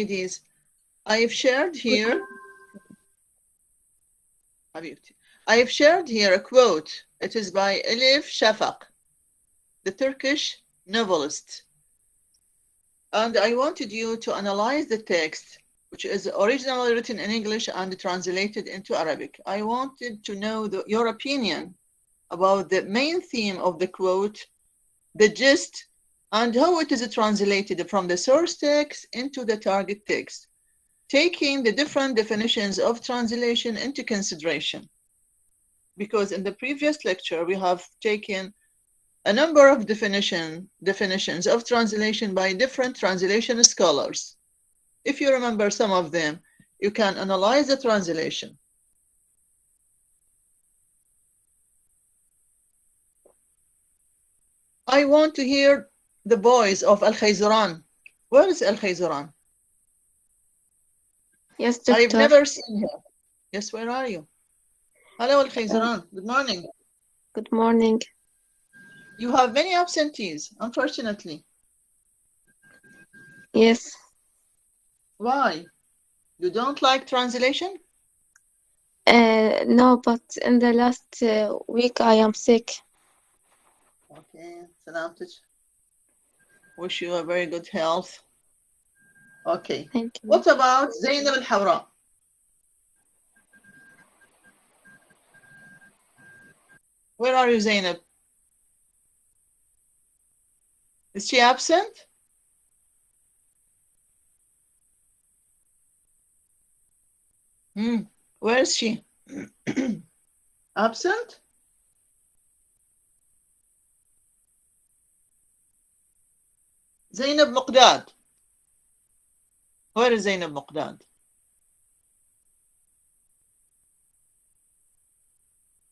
ladies, I've shared here a quote. It is by Elif Shafak, the Turkish novelist. And I wanted you to analyze the text, which is originally written in English and translated into Arabic. I wanted to know your opinion about the main theme of the quote, the gist, and how it is translated from the source text into the target text, taking the different definitions of translation into consideration. Because in the previous lecture, we have taken a number of definitions of translation by different translation scholars. If you remember some of them, you can analyze the translation. I want to hear the voice of Al-Khayzuran. Where is Al-Khayzuran? Yes, doctor. I've never seen her. Yes, where are you? Hello, Al-Khayzuran. Good morning. Good morning. You have many absentees, unfortunately. Yes. Why? You don't like translation? No, but in the last week I am sick. Okay, Salamtic. Wish you a very good health. Okay. Thank you. What about Zainab al-Hawra? Where are you, Zainab? Is she absent? Where is she? Absent? Zainab Muqdad. Where is Zainab Muqdad?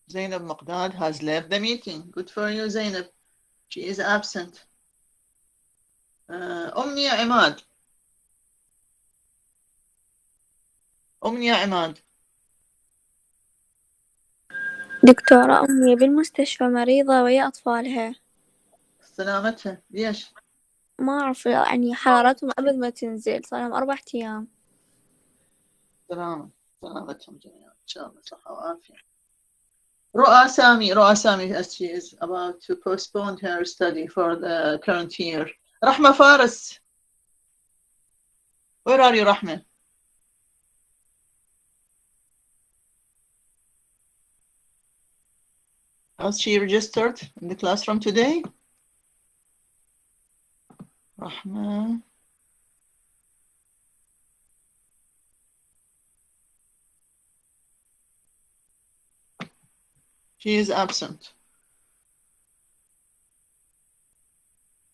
Zainab Muqdad has left the meeting. Good for you, Zainab. She is absent. Omnia Imad. Omnia Imad. دكتورة أمي بالمستشفى مريضة ويا أطفالها. سلامتها ليش؟ ما أعرف يعني حرارتهم أبد ما تنزل، صار لهم 4 أيام. سلامتهم جميعا إن شاء الله صحة وعافية. رؤى سامي as she is about to postpone her study for the current year. Rahma Faris. Where are you, Rahma? Has she registered in the classroom today? Rahma. She is absent.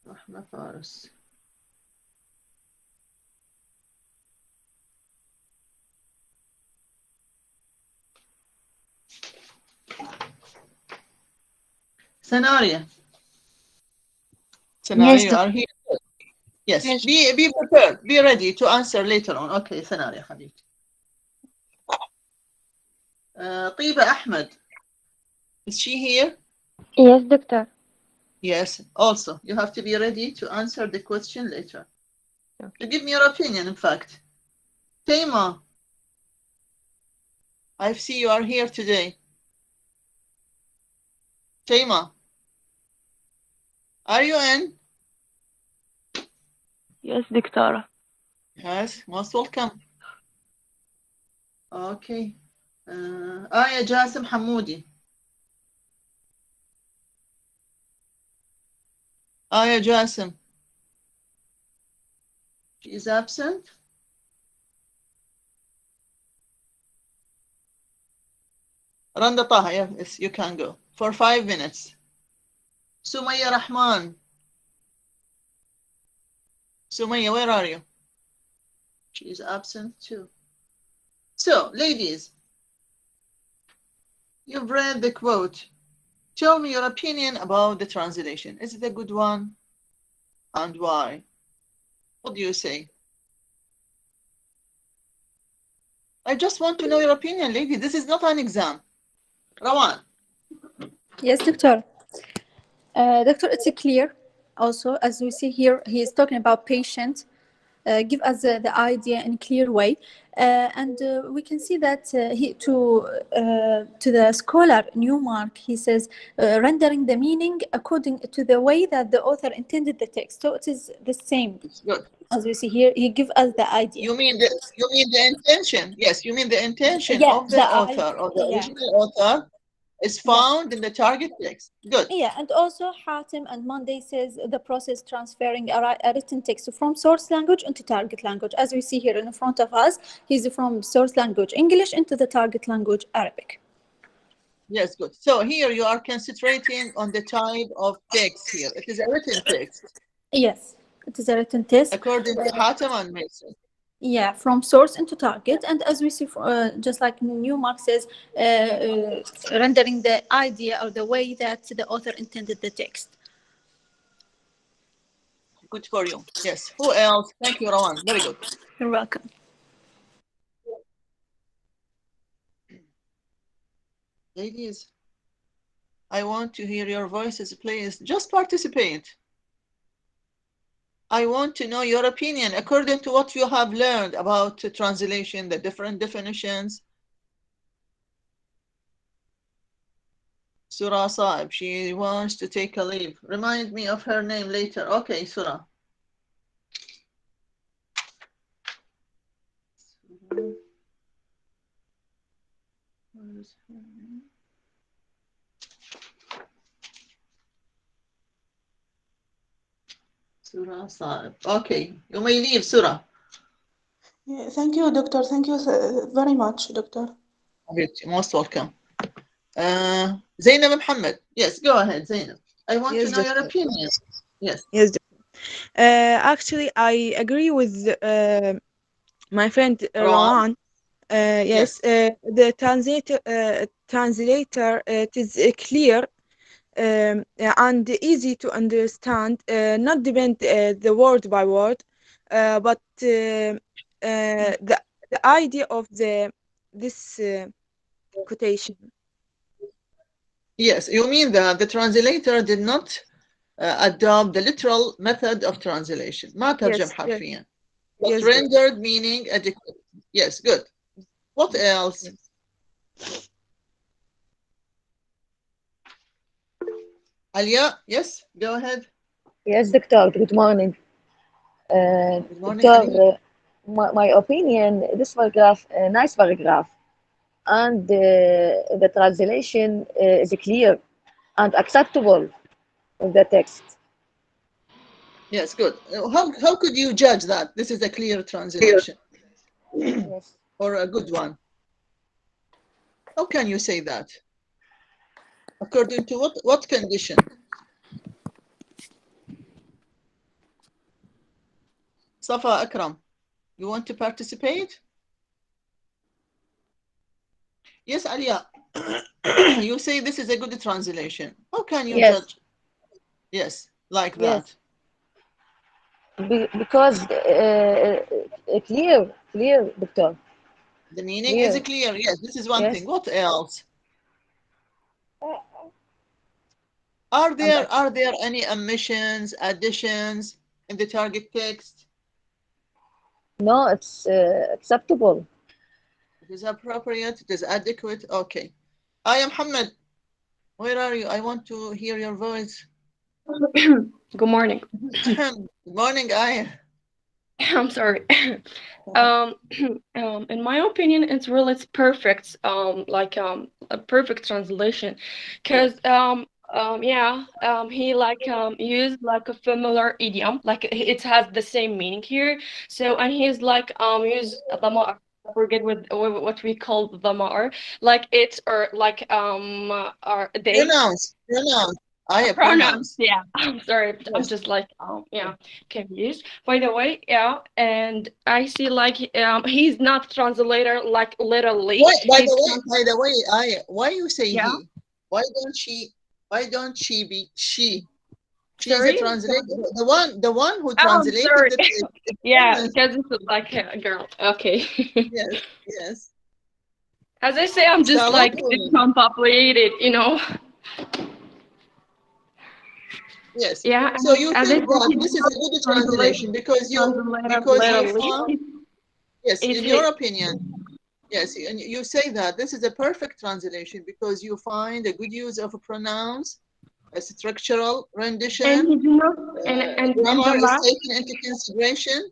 Rahma Faris. Scenario, Yes, you are here? Yes. Be prepared. Be ready to answer later on. Okay, Scenario, حبيبتي. طيبة Ahmed. Is she here? Yes, doctor. Yes. Also, you have to be ready to answer the question later. Okay. To give me your opinion, in fact. Taima, I see you are here today. Taima, are you in? Yes, doctor. Yes, most welcome. Okay. Aya Jasim Hamoudi. Aya Jasim. She is absent. Randa Taha, yes, you can go for 5 minutes. Sumaya Rahman. Sumaya, where are you? She is absent too. So, ladies, you've read the quote. Tell me your opinion about the translation. Is it a good one? And why? What do you say? I just want to know your opinion, lady. This is not an exam. Rawan. Yes, doctor. Doctor, it's clear. Also, as we see here, he is talking about patient. give us the idea in a clear way. And we can see that to the scholar Newmark, he says rendering the meaning according to the way that the author intended the text. So it is the same. Good. As we see here, he gives us the idea. You mean the intention? Yes, you mean the intention Yeah, of the author, of the original author, is found in the target text. Good. Yeah, and also Hatem and Monday says the process transferring a written text from source language into target language. As we see here in front of us, he's from source language English into the target language Arabic. Yes, good. So here you are concentrating on the type of text here. It is a written text. Yes, it is a written text. According to Hatem and Mason. Yeah, from source into target, and as we see, just like Newmark says, rendering the idea or the way that the author intended the text. Good for you. Yes. Who else? Thank you, Rowan. Very good. You're welcome. Ladies, I want to hear your voices, please. Just participate. I want to know your opinion according to what you have learned about translation, the different definitions. Surah Saib, she wants to take a leave. Remind me of her name later. Okay, Surah. What is her name? Surah Saib. Okay, you may leave, Surah. Yeah, thank you, Doctor. Thank you very much, Doctor. You're most welcome. Zainab Muhammad. Yes, go ahead, Zainab. I want to know your opinion. Yes. Yes. Actually, I agree with my friend Rowan. Yes. The translator it is clear and easy to understand. Not depend the word by word, but the idea of this quotation. Yes, you mean that the translator did not adopt the literal method of translation. ما ترجم حرفيا. But Yes, rendered meaning adequate. Yes, good. What else? Alia, yes, go ahead. Yes, Doctor. Good morning. Good morning, Doctor, my opinion, this paragraph, a nice paragraph, and the translation is clear and acceptable of the text. Yes, good. How could you judge that this is a clear translation? Yes. Or a good one? How can you say that? According to what condition? Safa Akram, you want to participate? Yes, Alia. You say this is a good translation. How can you judge? Yes, like that. Because clear, Doctor. The meaning is clear. Yes, this is one thing. What else? Are there any omissions, additions in the target text? No, it's acceptable. It is appropriate. It is adequate. Okay. Aya Muhammad, where are you? I want to hear your voice. Good morning. Good morning, Aya. I'm sorry. In my opinion, it's perfect. Like a perfect translation, because he used like a familiar idiom, like it has the same meaning here. So and he's like use the I forget what we call the mar, like it or like or they pronouns. Pronouns. Yeah, I'm sorry. Yes. I'm just like confused. By the way, and I see like he's not translator like literally. By the way, Aya, why you say he? Why don't she be she? She's a translator. The one who translated it. Yeah, because it's like a girl. Okay. Yes. As I say, I'm just like unpopulated, you know. Yes. Yeah, So you and think this that this is a good translation because you found, yes, in your opinion, yes, and you say that this is a perfect translation because you find a good use of pronouns, a structural and rendition, he did not, and in grammar the is last, taken into consideration.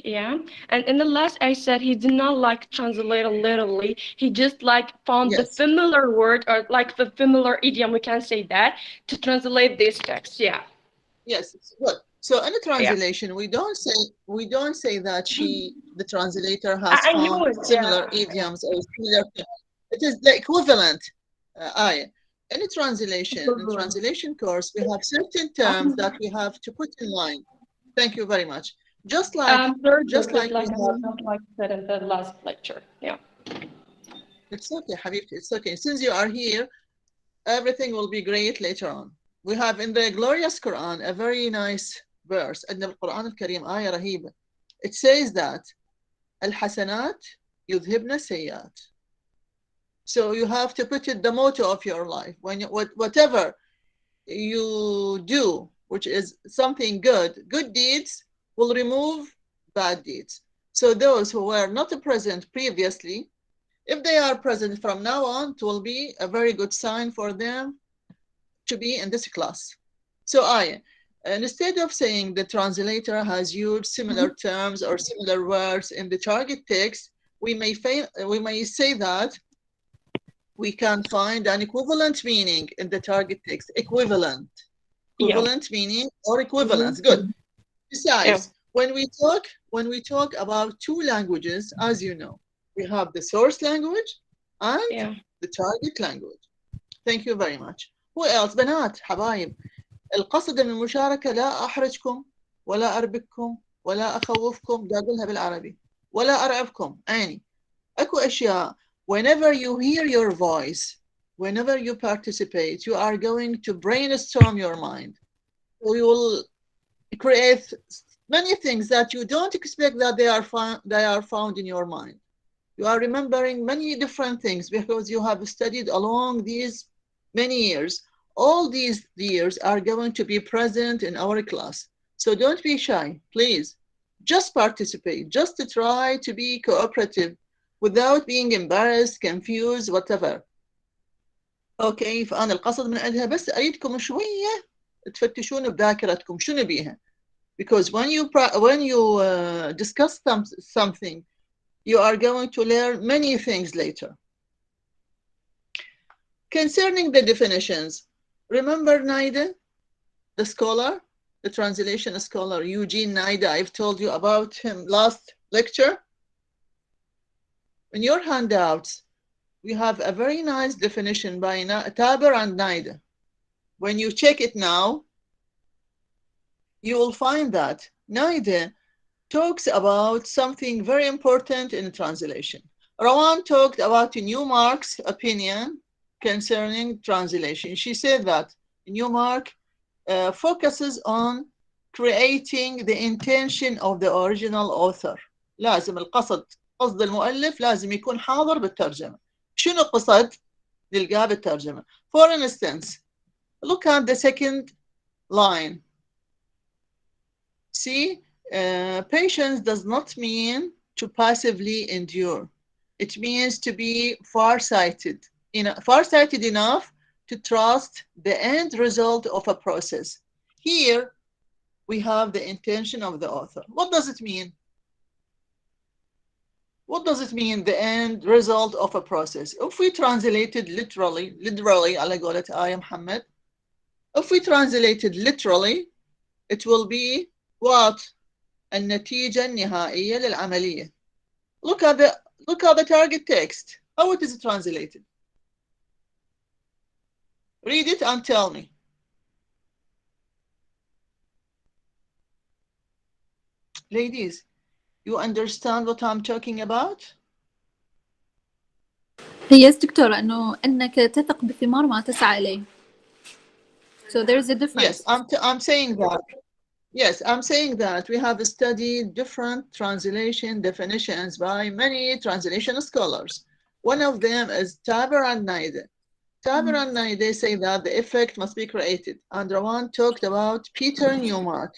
yeah, and in the last I said he did not like translate literally. He just like found the Yes, familiar word or like the familiar idiom, we can say that, to translate this text. Yeah, yes, good. So in a yeah. translation, we don't say that the translator has I knew found it. similar Yeah. idioms or similar. It is the equivalent. In a translation course, we have certain terms that we have to put in line. Thank you very much. Just like Very just good. like we Like I have. not like said in the last lecture. Yeah. It's okay, Habibti. It's okay. Since you are here, everything will be great later on. We have in the glorious Quran a very nice verse. In the Quran al-Karim, آية رهيبة. It says that الحسنات يذهبن السيئات. So you have to put it the motto of your life. When whatever you do, which is something good, good deeds will remove bad deeds. So those who were not present previously, if they are present from now on, it will be a very good sign for them to be in this class. So instead of saying the translator has used similar terms or similar words in the target text, we may say that we can find an equivalent meaning in the target text. Equivalent meaning or equivalence. Good. Besides, when we talk about two languages, as you know, we have the source language and the target language. Thank you very much. Who else؟ بنات حبايب، القصد من المشاركة لا أحرجكم ولا أربككم ولا أخوفكم، ده أقولها بالعربي، ولا أرعبكم. يعني أكو أشياء whenever you hear your voice, whenever you participate, you are going to brainstorm your mind. We will create many things that you don't expect that they are found in your mind. You are remembering many different things because you have studied along these many years. All these years are going to be present in our class. So don't be shy, please. Just participate. Just to try to be cooperative without being embarrassed, confused, whatever. Okay, فأنا القصد من عندها بس أريدكم شوية تفتشون بذاكرتكم شنو بيها. Because when you discuss something, you are going to learn many things later. Concerning the definitions, remember Naida, the scholar, the translation scholar, Eugene Naida, I've told you about him last lecture. In your handouts, we have a very nice definition by Taber and Naida. When you check it now, you will find that Naida talks about something very important in translation. Rawan talked about Newmark's opinion concerning translation. She said that Newmark focuses on creating the intention of the original author. لازم قصد المؤلف لازم يكون حاضر بالترجمة. شنو قصد؟ نلقاه بالترجمة. For instance, look at the second line. See, patience does not mean to passively endure. It means to be farsighted enough to trust the end result of a process. Here, we have the intention of the author. What does it mean? What does it mean, the end result of a process? If we translated literally, على قولة آية محمد, if we translated literally, it will be what? النتيجة النهائية للعملية. Look at the target text. How it is translated? Read it and tell me. Ladies, you understand what I'm talking about? Yes, دكتورة إنه إنك تثق بثمار ما تسعى إليه. So there is a difference. Yes, I'm saying that. Yes, I'm saying that we have studied different translation definitions by many translation scholars. One of them is Taber and Naida. Taber and Nye, they say that the effect must be created. And Rawan talked about Peter Newmark.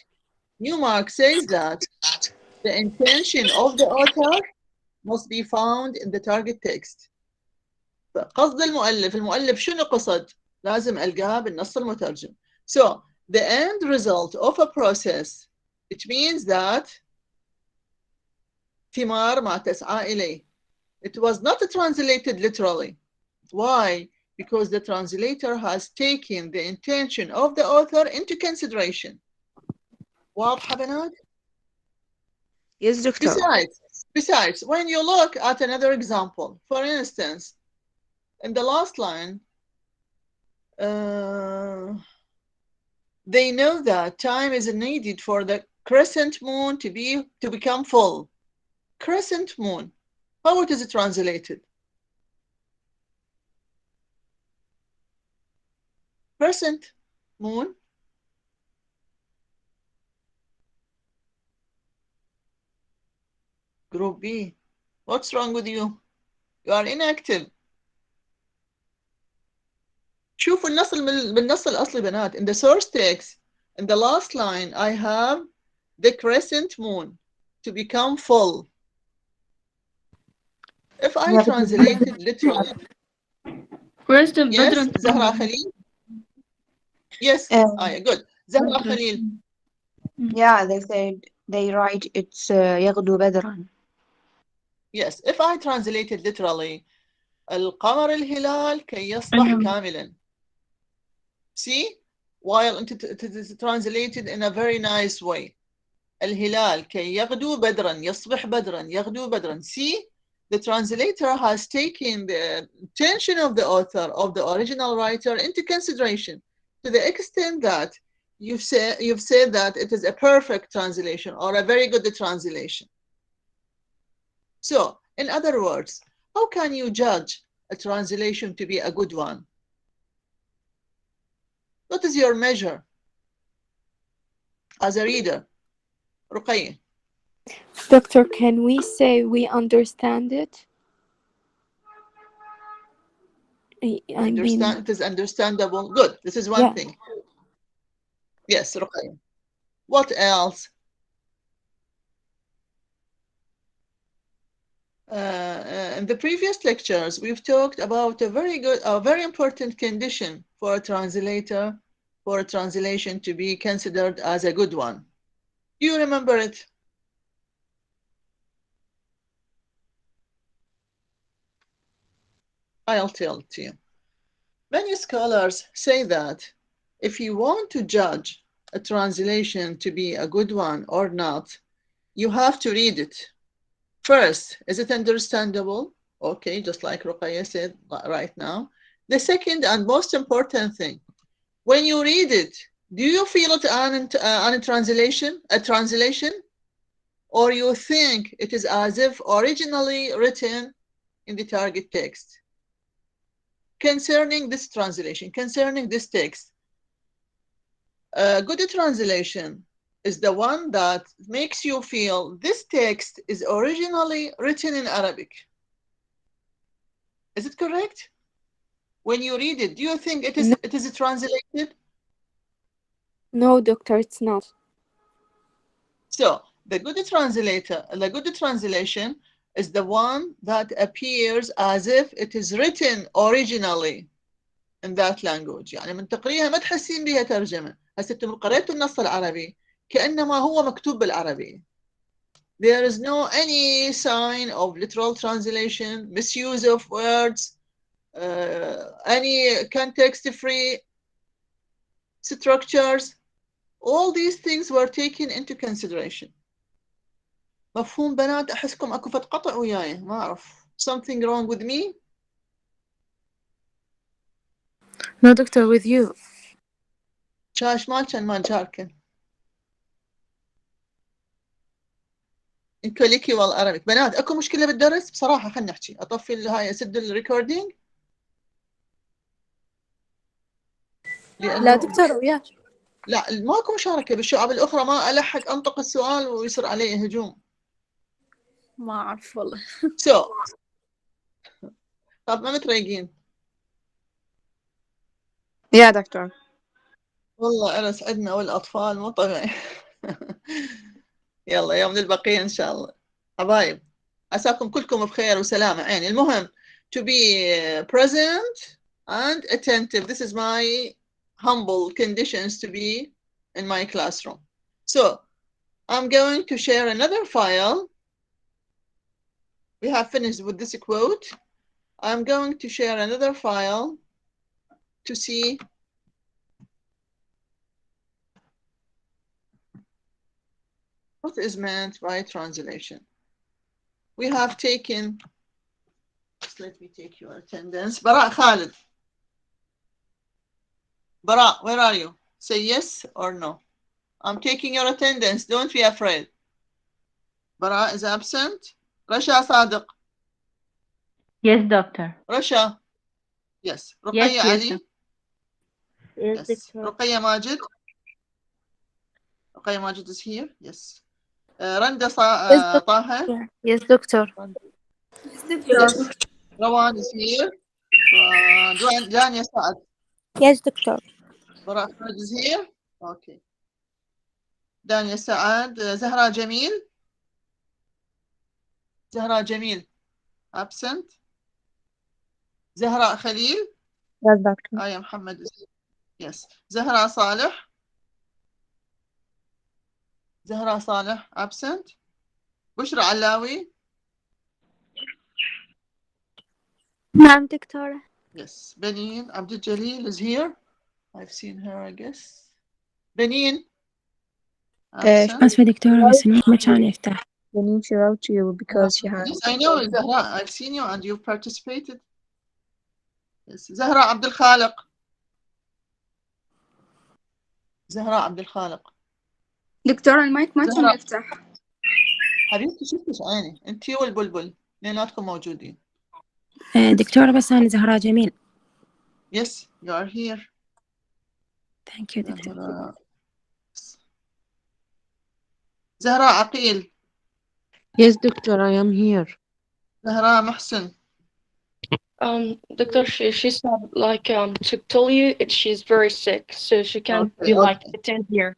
Newmark says that the intention of the author must be found in the target text. قصد المؤلف شنو قصد؟ لازم ألقاه بالنص المترجم. So the end result of a process, it means that ثمار ما تسعى إليه. It was not translated literally. Why? Because the translator has taken the intention of the author into consideration. واضحة بنات؟ Yes, doctor. Besides, when you look at another example, for instance, in the last line, they know that time is needed for the crescent moon to become full. Crescent moon, how it is translated? Crescent moon. Group B, what's wrong with you? You are inactive. شوفوا النص بالنص الأصلي بنات. In the source text, in the last line, I have the crescent moon to become full. If I translate it literally. Crescent Yes, bedroom. Zahra Khalil. Yes, good. Zahra Khalil. Yeah, they said they write it's يغدو بدرا. Yes, if I translate it literally, القمر الهلال كي يصبح كاملا. See, while it is translated in a very nice way. الهلال كي يغدو بدرا يصبح بدرا يغدو بدرا. See, the translator has taken the intention of the author, of the original writer, into consideration to the extent that you've said that it is a perfect translation or a very good translation. So, in other words, how can you judge a translation to be a good one? What is your measure as a reader? Ruqayya. Doctor, can we say we understand it? I mean, it is understandable. Good. This is one thing. Yes, Ruqayya. What else? In the previous lectures, we've talked about a very important condition for a translator, for a translation to be considered as a good one. Do you remember it? I'll tell it to you. Many scholars say that if you want to judge a translation to be a good one or not, you have to read it. First, is it understandable? Okay, just like Ruqayya said right now. The second and most important thing, when you read it, do you feel it on a translation, or you think it is as if originally written in the target text? Concerning this translation, concerning this text, a good translation is the one that makes you feel this text is originally written in Arabic. Is it correct? When you read it, do you think it is translated? No, doctor, it's not. So the good translation is the one that appears as if it is written originally in that language. يعني من تقريها ما تحسين بها ترجمة. هسه انتم قرأتوا النص العربي كأنما هو مكتوب بالعربي. There is no any sign of literal translation, misuse of words, any context-free structures. All these things were taken into consideration. مفهوم بنات؟ أحسكم أكو فد قطع وياي ما أعرف. Something wrong with me? No, doctor, with you. شاش ما كان ما جاركن. الكوليكي والأراميك. بنات أكو مشكلة بالدرس؟ بصراحة خلنا نحكي. أطفي هاي أسد الريكوردينج؟ لا دكتور وياك. لا ماكو مشاركة بالشعب الأخرى، ما ألحق أنطق السؤال ويصير عليه هجوم. ما أعرف والله. طب ما متريقين؟ Yeah, doctor. والله أنا سعدنا والأطفال مو طبيعي. يلا يوم للبقية إن شاء الله. حبايب عساكم كلكم بخير وسلامة عيني. المهم to be present and attentive. This is my humble conditions to be in my classroom. So I'm going to share another file. We have finished with this quote. I'm going to share another file to see what is meant by translation. We have taken, just let me take your attendance. Bara Khalid. Bara, where are you? Say yes or no. I'm taking your attendance. Don't be afraid. Bara is absent. Rasha Sadiq. Yes, doctor. Rasha. Yes. Yes, Ruqayya yes, Ali. doctor. Yes, Yes. doctor. Ruqayya Majid. Ruqayya Majid is here. Yes. Randa Taha. Yes, doctor. Yes. Rawan is here. Jania Saad. Yes, doctor. Bara Ahmed is here. Okay. Dania Saad. Zahra Jamil. Zahra Jamil. Absent. Zahra Khalil. Yes, doctor. I am Muhammad. Yes. Zahra Saleh. Zahra Saleh. Absent. Bushra Alawi. نعم دكتورة. Yes. Benin Abdul Jalil is here. I've seen her, I guess. Benin. Absent. آسفة دكتورة بس النت ما كان يفتح. Benin, she wrote to you because she had. Yes, I know, Zahra. I've seen you and you've participated. Yes. Zahra Abdul Khaliq. زهراء عبد الخالق. دكتورة المايك ما كان يفتح. حبيبتي شفتش عيني، انتي والبلبل اثنيناتكم موجودين. دكتورة بس أنا زهراء جميل. Yes, you are here. Thank you دكتورة. زهراء عقيل. Yes, doctor, I am here. زهراء محسن. Doctor, she said like to tell you she's very sick, so she can't be like attend here.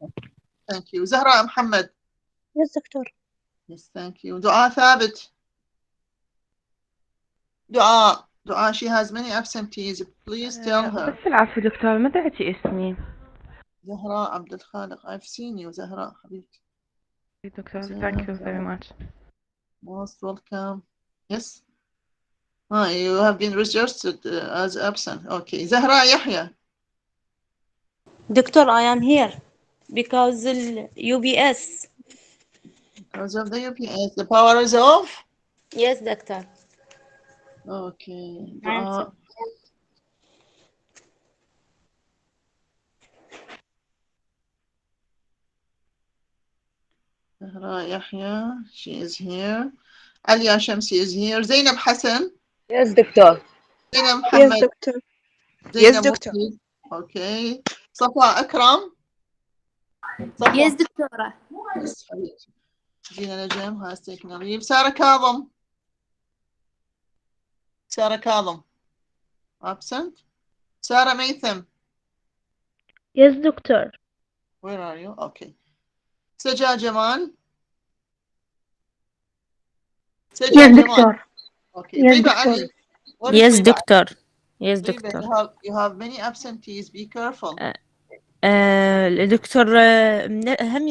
Thank you. زهراء محمد. Yes, doctor. Yes, thank you. دعاء ثابت. دعاء, she has many absentees. Please tell her. بس العفو دكتور ما دعتي اسمي. زهراء عبد الخالق. I've seen you زهراء حبيبتي. Doctor, thank you very much. Most welcome. Yes. You have been registered as absent. Okay. Zahra Yahya. Doctor, I am here because the UBS. Because of the UPS, the power is off? Yes, doctor. Okay. Zahra Yahya, she is here. Alia Shamsi is here. Zainab Hassan. Yes, doctor. Zainab Muhammad. Yes, doctor. Zainab Yes, doctor. Mufid. Okay. Safa Akram. Safa. Yes, doctor. Yes, حبيبتي. Gina Najam has taken a leave. Sarah Kadham. Sarah Kadham. Absent. Sarah Maitham. Yes, doctor. Where are you? Okay. Sajah Jamal. Sajah Yes, Jamal. doctor. Okay. Yes, Riba doctor. Ali. What is Yes Riba? doctor. Yes Riba, doctor. you have many absentees. Be careful. دكتور أهم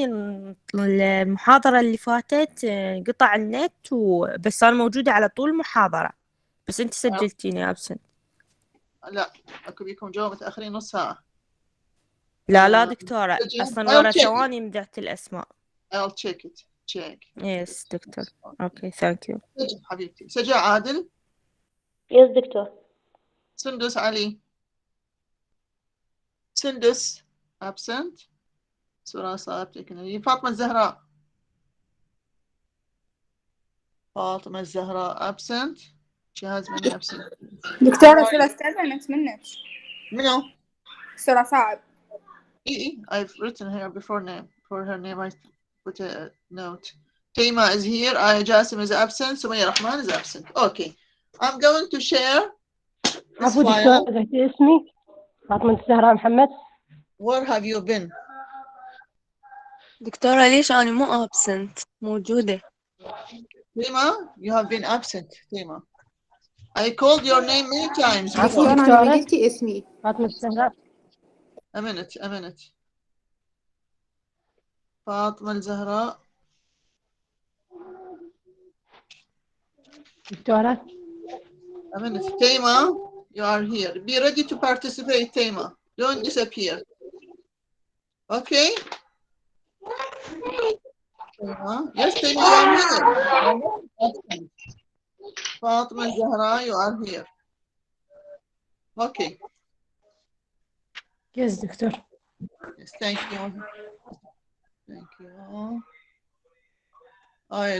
المحاضرة اللي فاتت قطع النت بس أنا موجودة على طول المحاضرة بس أنت سجلتيني أبسنت. لا أكو بيكم جو متأخرين نص ساعة. لا دكتورة أصلا ورا ثواني مدحت الأسماء. I'll check it. Check. Yes دكتور. Okay thank you. سجل حبيبتي. سجاء عادل. Yes, doctor. سندس علي. سندس absent. سورة صاحب تكنولوجي. فاطمة الزهراء. فاطمة الزهراء absent. She has many absent. دكتورة سورة استأذنت منك. منو؟ سورة صعب. I've written her before name. For her name I put a note. Taima is here. Aya Jasim is absent. Sumaya Rahman is absent. Okay. I'm going to share this عفوا file. دكتورة قلت اسمي. فاطمة الزهراء محمد. Where have you been? دكتورة ليش أنا مو absent موجودة؟ Tema, you have been absent. Tema, I called your name many times عفوا before. دكتورة ما قلتي اسمي. فاطمة الزهراء. A minute. فاطمة الزهراء. دكتورة. A minute. Tema, you are here. Be ready to participate, Tema. Don't disappear. Okay? Yes, Tema, you are here. Fatima Zahra, you are here. Okay. Yes, doctor. Yes, thank you. Thank you.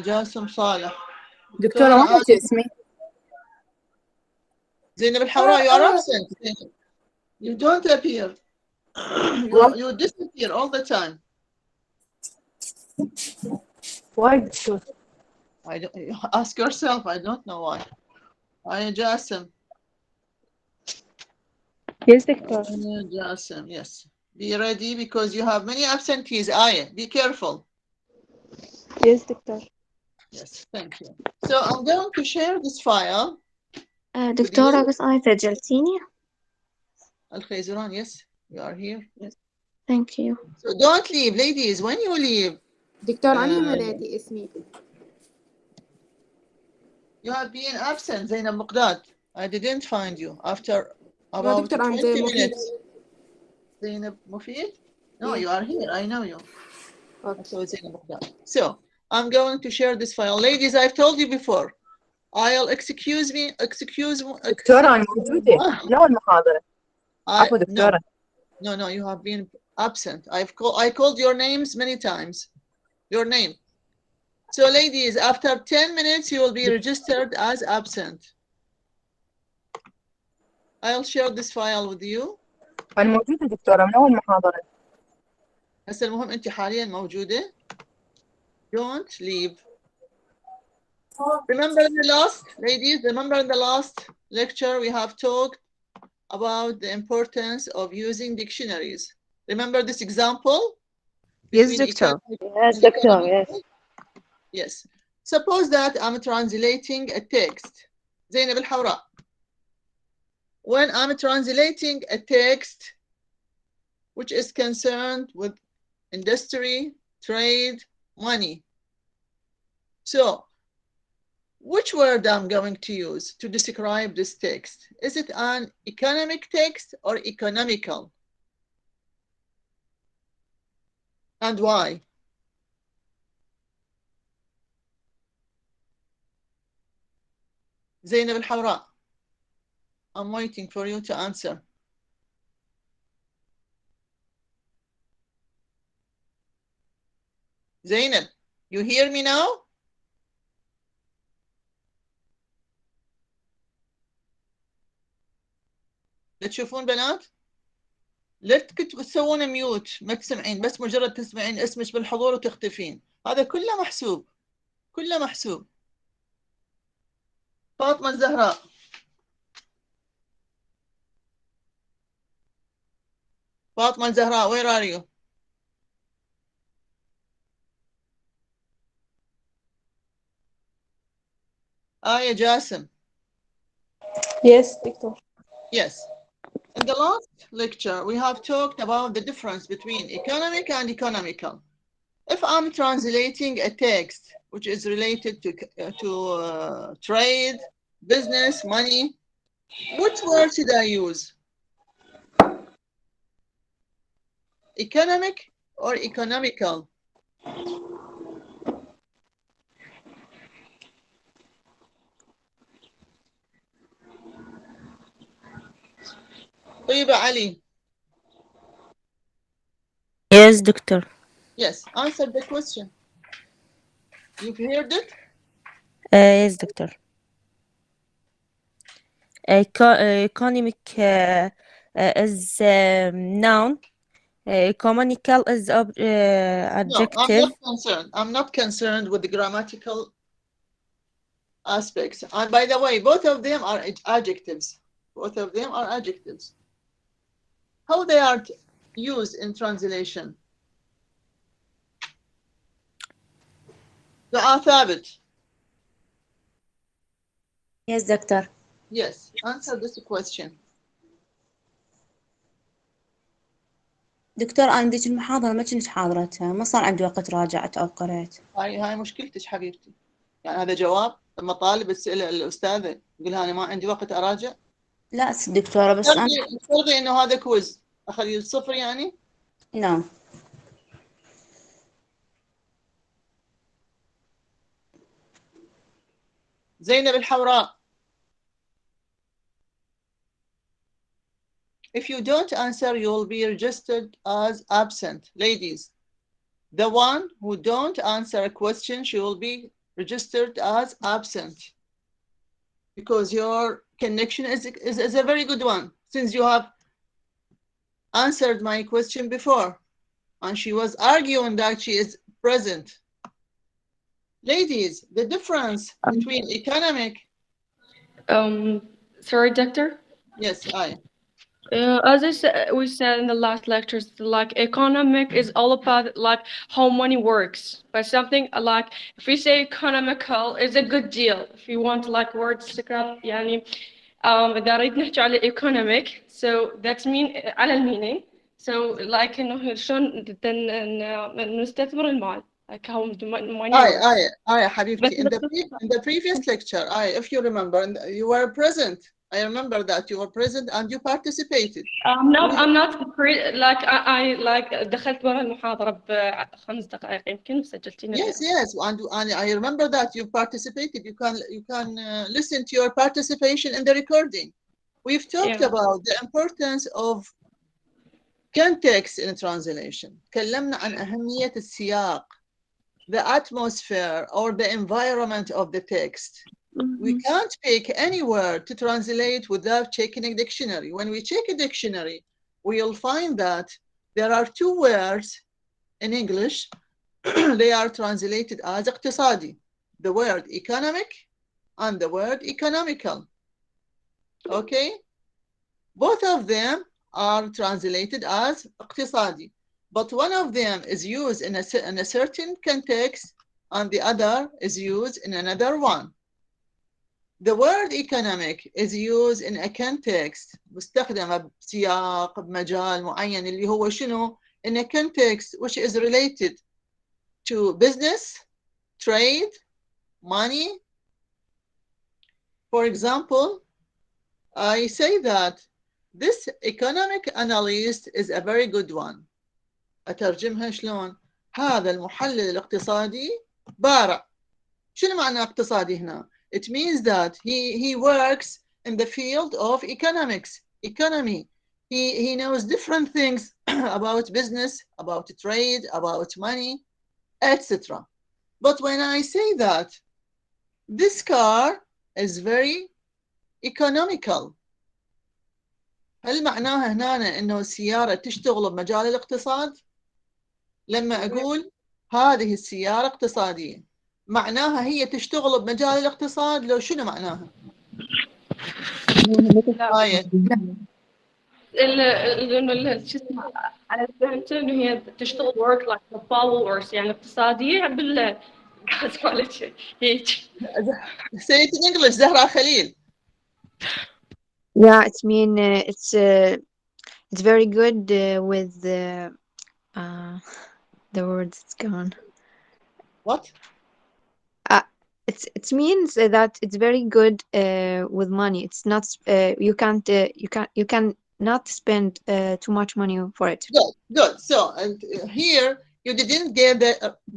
جاسم صالح. دكتورة ما قلت اسمي. زينب الحوراء, you are absent. You don't appear. You disappear all the time. Why, doctor? I don't, ask yourself. I don't know why. Jassim. Yes, doctor. Jassim, yes. Be ready because you have many absentees. Be careful. Yes, doctor. Yes, thank you. So I'm going to share this file. دكتورة بس أنا سجلتيني. Al-Khayzuran, yes, you are here. Yes. Thank you. So don't leave, ladies. When you leave, دكتورة أنا مليتي اسمي. You have been absent, Zainab Muqdad. I didn't find you after about 20 minutes. Zainab Mufid? No, you are here. I know you. Okay. So Zainab Muqdad. So I'm going to share this file. Ladies, I've told you before. I'll excuse me. دكتورة أنا موجودة من أول محاضرة. عفوا دكتورة. No, you have been absent. I called your names many times. Your name. So ladies, after 10 minutes, you will be registered as absent. I'll share this file with you. أنا موجودة دكتورة من أول محاضرة. هسه المهم أنت حاليا موجودة. Don't leave. Remember in the last lecture we have talked about the importance of using dictionaries. Remember this example? Yes, doctor. Yes, doctor, yes. Yes. Suppose that I'm translating a text. Zainab al-Hawra. When I'm translating a text which is concerned with industry, trade, money. So, which word I'm going to use to describe this text? Is it an economic text or economical? And why? Zainab al-Hawra, I'm waiting for you to answer. Zainab, you hear me now? لا تشوفون بنات؟ لا تسوون ميوت ما تسمعين بس مجرد تسمعين اسمك بالحضور وتختفين هذا كله محسوب فاطمة الزهراء where are you? Jassim. Yes, doctor. Yes. In the last lecture, we have talked about the difference between economic and economical. If I'm translating a text which is related to trade, business, money, which word should I use? Economic or economical? طيب Ali. Yes, doctor. Yes, answer the question. You've heard it? Yes, doctor. Economic is noun. Economical is adjective. No, I'm not concerned with the grammatical aspects. And by the way, both of them are adjectives. how they are used in translation. دعاء ثابت. Yes, doctor. Yes, answer this question. دكتور أنا ديك المحاضرة ما كنت حاضرتها، ما صار عندي وقت راجعت أو قرأت. هاي مشكلتك حبيبتي. يعني هذا جواب لما طالب تسأل الأستاذة يقولها أنا ما عندي وقت أراجع. لا دكتورة بس أنا فرضي إنه هذا كويز أخلي الصفر يعني؟ نعم. زينب الحوراء. If you don't answer, you will be registered as absent. Ladies, the one who don't answer a question, she will be registered as absent because your connection is a very good one, since you have answered my question before and she was arguing that she is present. Ladies, the difference between economic. Sorry, doctor? Yes, as we said in the last lectures, like economic is all about like how money works. But something like if we say economical is a good deal. If you want like words scrap يعني إذا أريد نحكي على economic, so that's mean على المينينج. So like إنه شلون نستثمر المال. Like how money works. حبيبتي. In the previous lecture, if you remember, you were present. I remember that you were present and you participated. I'm not like I like دخلت ورا المحاضرة ب5 دقائق يمكن وسجلتيني. Yes, and I remember that you participated. You can listen to your participation in the recording. We've talked about the importance of context in translation. تكلمنا عن أهمية السياق, the atmosphere or the environment of the text. We can't pick any word to translate without checking a dictionary. When we check a dictionary, we'll find that there are two words in English. They are translated as اقتصادي, the word economic and the word economical. Okay? Both of them are translated as اقتصادي, but one of them is used in a certain context and the other is used in another one. The word economic is used in a context, مستخدمة بسياق بمجال معين اللي هو شنو? In a context which is related to business, trade, money. For example, I say that this economic analyst is a very good one. أترجمها شلون؟ هذا المحلل الاقتصادي بارع. شنو معنى اقتصادي هنا؟ It means that he works in the field of economics, economy. He knows different things about business, about trade, about money, etc. But when I say that this car is very economical, هل معناها هنا إنه السيارة تشتغل بمجال الاقتصاد؟ لما أقول هذه السيارة اقتصادية، معناها هي تشتغل بمجال الاقتصاد لو شنو معناها؟ على فهمته إنه هي تشتغل work like the followers يعني اقتصادية بال هيك. Say it in English, زهرة خليل. Yeah, it's mean it's very good with the words it's gone. What? It means that it's very good with money. It's not you can not spend too much money for it. Good. So and here you didn't get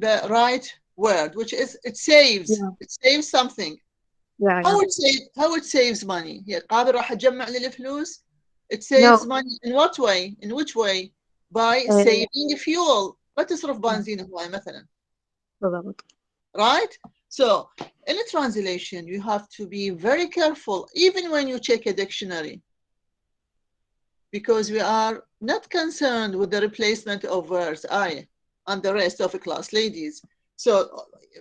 the right word, which is it saves. Yeah. It saves something. Yeah. How it saves money? هي قادر راح تجمع للفلوس. It saves money in what way? In which way? By saving fuel. ما تصرف بنزين هواي مثلا. بالضبط. Right? So in a translation, you have to be very careful, even when you check a dictionary, because we are not concerned with the replacement of words, I and the rest of the class, ladies. So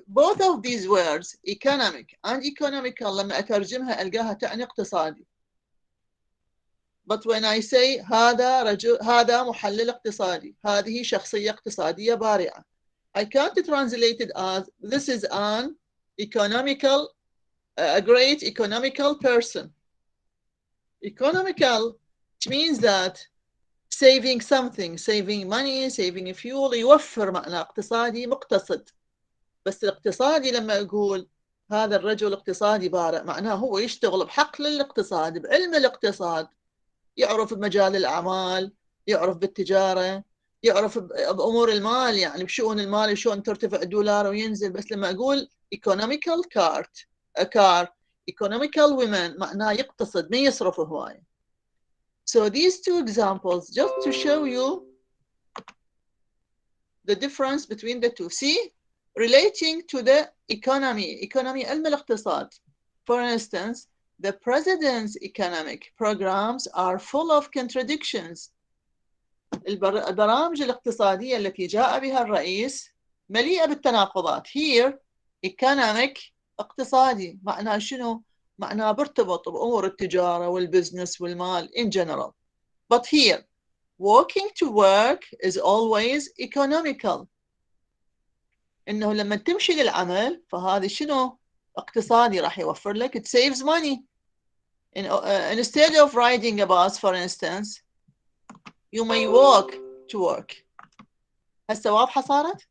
both of these words, economic and economical, لما أترجمها ألقاها تعني اقتصادي. but when I say هذا محلل اقتصادي، هذه شخصية اقتصادية بارعة، I can't translate it as this is an economical, a great economical person. Economical, which means that saving something, saving money, saving fuel، يوفر معنى اقتصادي مقتصد. بس الاقتصادي لما أقول هذا الرجل اقتصادي بارع، معناه هو يشتغل بحقل الاقتصاد، بعلم الاقتصاد، يعرف بمجال الأعمال، يعرف بالتجارة، يعرف بأمور المال، يعني بشؤون المال شلون ترتفع الدولار وينزل. بس لما أقول economical car economical women معناه يقتصد، ما يصرف هواية. So these two examples just to show you the difference between the two. See, relating to the economy علم الاقتصاد. For instance, the president's economic programs are full of contradictions. البرامج الاقتصادية التي جاء بها الرئيس مليئة بالتناقضات. Here, economic اقتصادي معناه شنو؟ معناه برتبط بأمور التجارة والبزنس والمال in general. But here, walking to work is always economical. إنه لما تمشي للعمل فهذا شنو؟ اقتصادي، راح يوفر لك. It saves money. Instead of riding a bus, for instance, you may walk to work. هسه واضحة صارت؟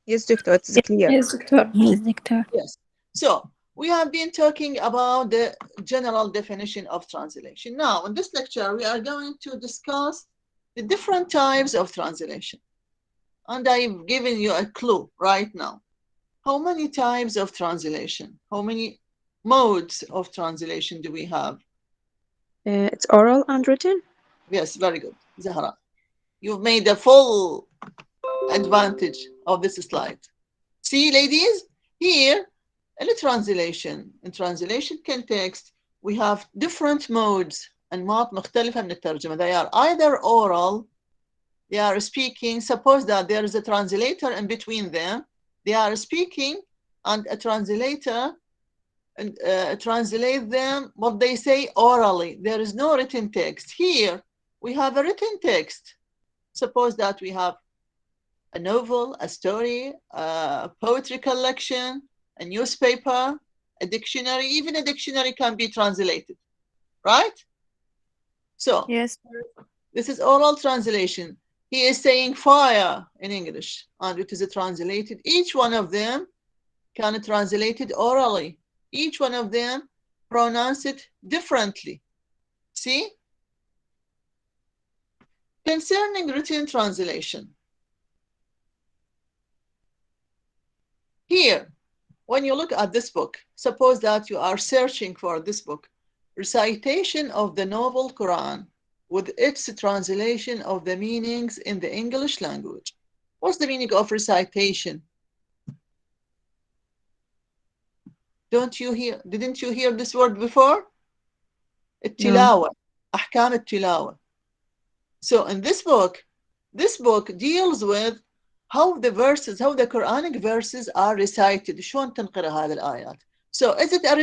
Yes, doctor, it's clear. Yes, doctor. Yes, doctor. Yes. So we have been talking about the general definition of translation. Now, in this lecture, we are going to discuss the different types of translation. And I've given you a clue right now. How many types of translation? How many modes of translation do we have? It's oral and written. Yes, very good, Zahra. You've made a full advantage of this slide. See, ladies, here in translation context, we have different modes. أنماط مختلفة من الترجمة. They are either oral, they are speaking. Suppose that there is a translator in between them. They are speaking, and a translator translate them what they say orally. There is no written text. Here we have a written text. Suppose that we have a novel, a story, a poetry collection, a newspaper, a dictionary. Even a dictionary can be translated, right? So Yes. this is oral translation. He is saying fire in English, and it is translated. Each one of them can be translated orally. Each one of them pronounce it differently. See? Concerning written translation, here, when you look at this book, suppose that you are searching for this book, Recitation of the Noble Quran with its translation of the meanings in the English language. What's the meaning of recitation? Didn't you hear this word before? التلاوة. أحكام التلاوة. So in this book deals with how the Quranic verses are recited. شلون تنقرأ هذه الآيات. So is it a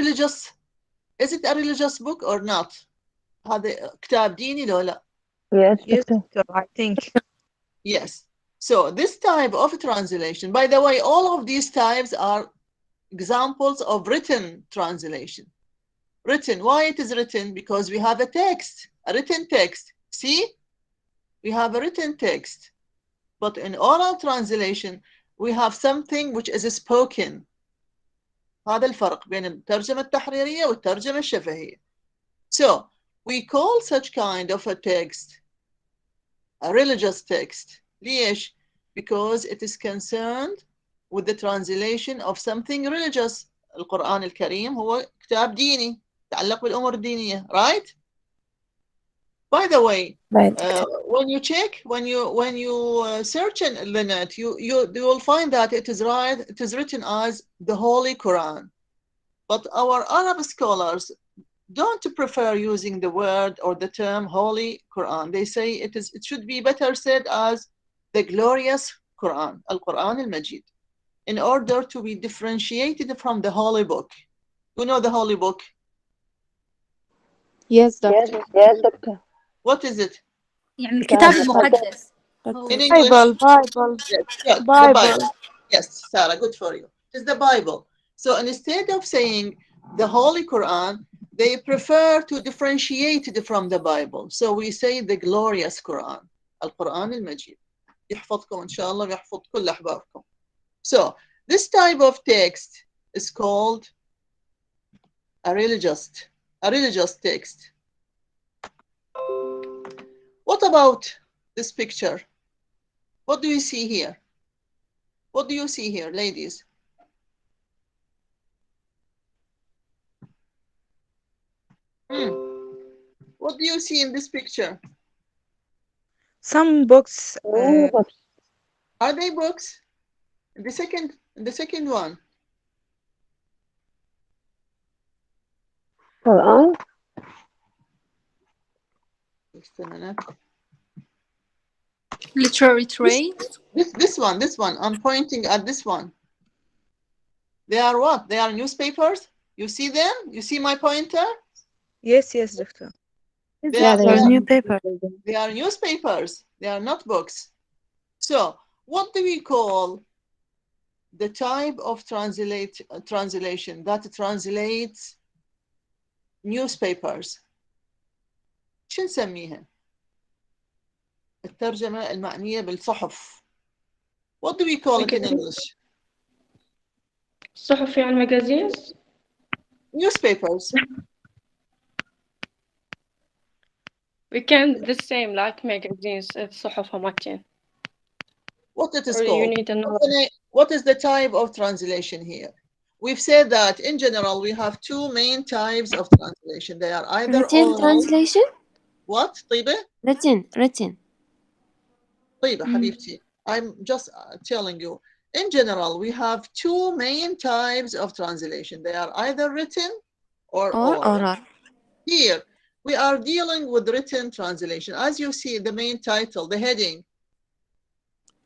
religious book or not? هذا كتاب ديني لو لا؟ Yes, doctor, I think. Yes. So this type of translation, by the way, all of these types are examples of written translation. Written. Why it is written? Because we have a text, a written text. See? We have a written text. But in oral translation, we have something which is spoken. هذا الفرق بين الترجمة التحريرية والترجمة الشفهية. So we call such kind of a text a religious text. ليش? Because it is concerned with the translation of something religious. القرآن الكريم هو كتاب ديني يتعلق بالأمور الدينية, right? By the way, when you search in the net, you will find that it is written as the Holy Quran. But our Arab scholars don't prefer using the word or the term Holy Quran. They say it should be better said as the glorious Quran, Al-Quran al-Majid, in order to be differentiated from the Holy Book. You know the Holy Book? Yes, doctor. Yes, doctor. What is it? يعني الكتاب المقدس. In English? Bible. Yes, good. The Bible. Bible. Yes, Sarah, good for you. It's the Bible. So instead of saying the Holy Quran, they prefer to differentiate it from the Bible. So we say the glorious Quran, القرآن المجيد. يحفظكم إن شاء الله ويحفظ كل أحبابكم. So this type of text is called a religious text. What about this picture? What do you see here? What do you see here, ladies? What do you see in this picture? Some books. Are they books? The second one. Quran. Just a minute. Literary trade. This one. I'm pointing at this one. They are what? They are newspapers. You see them? You see my pointer? Yes, doctor. They are newspapers. They are newspapers. They are not books. So what do we call the type of translation that translates newspapers? شو نسميها؟ الترجمة المعنية بالصحف. What do we call it in English? صحف يعني magazines? Newspapers. We can the same like magazines. الصحف همتين. What it is Or called? you need another. What is the type of translation here? We've said that in general we have two main types of translation. They are either Written oral. translation? What? طيبة? Written. طيبة حبيبتي. I'm just telling you. In general, we have two main types of translation. They are either written or oral. Here, we are dealing with written translation. As you see, the main title, the heading.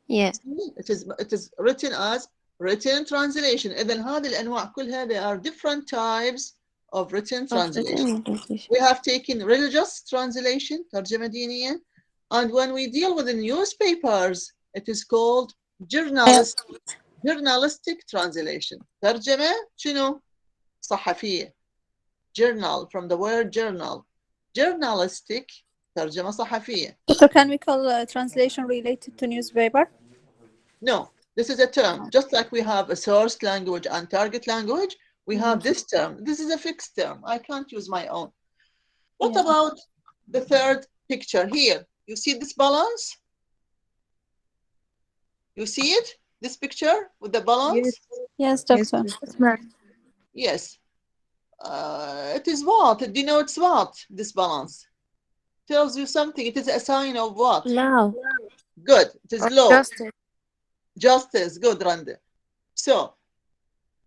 Yes. It is written as written translation. إذن هذه الأنواع كلها, they are different types of written translation. We have taken religious translation, ترجمة دينية, and when we deal with the newspapers, it is called journalistic translation. ترجمة شنو؟ صحفية. Journal, from the word journal. Journalistic, ترجمة صحفية. So can we call translation related to newspaper? No, this is a term. Just like we have a source language and target language, we have this term. This is a fixed term. I can't use my own. What about the third picture here? You see this balance? You see it? This picture with the balance? Yes, doctor. Yes. It is what? It denotes what? This balance tells you something. It is a sign of what? Law. Good. It is law. Justice. Good, Randa. So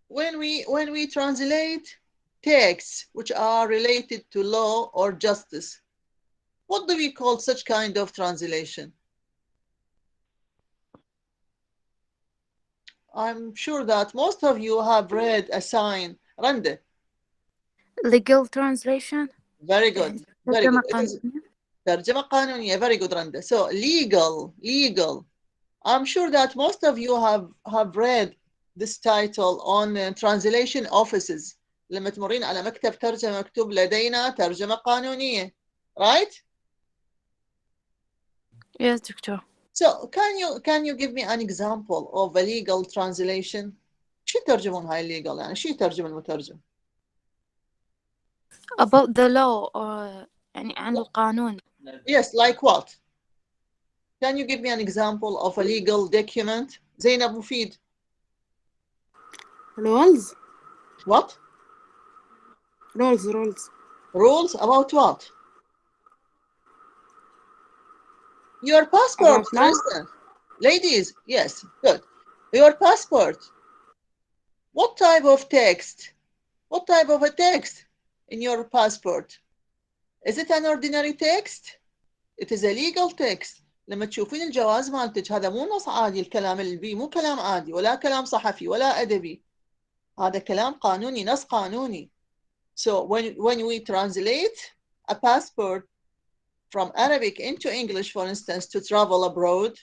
when we translate texts which are related to law or justice, what do we call such kind of translation? I'm sure that most of you have read a sign. Randa. Legal translation. Very good. Very good. It is ترجمة قانونية. Very good, Randa. So legal. I'm sure that most of you have read this title on translation offices. لما تمرين على مكتب ترجمة مكتوب لدينا ترجمة قانونية. Right? Yes, doctor. So can you give me an example of a legal translation? شو يترجمون هاي legal يعني شو يترجم المترجم؟ About the law or يعني عن القانون. Yes, like what? Can you give me an example of a legal document? زينب مفيد. Rules. What? Rules. Rules about what? Your passport, for instance. Ladies, yes, good. Your passport. What type of text? What type of a text in your passport? Is it an ordinary text? It is a legal text. لما تشوفين الجواز مالتك هذا مو نص عادي. الكلام اللي بيه مو كلام عادي ولا كلام صحفي ولا أدبي. هذا كلام قانوني، نص قانوني. So when we translate a passport from Arabic into English, for instance, to travel abroad.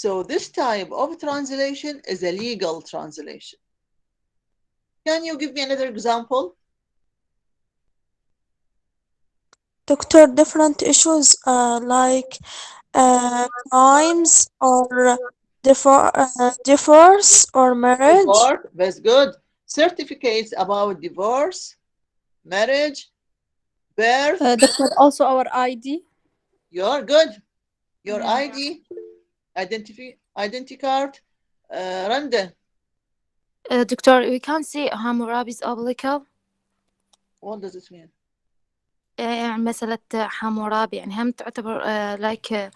So this type of translation is a legal translation. Can you give me another example? Doctor, different issues like crimes or divorce or marriage. Divorce, that's good. Certificates about divorce, marriage, birth. Doctor, also our ID. You're good. Your ID, identity card. Randa, Doctor, we can say Hammurabi is applicable. what does it mean? يعني مسألة حمورابي يعني هم تعتبر like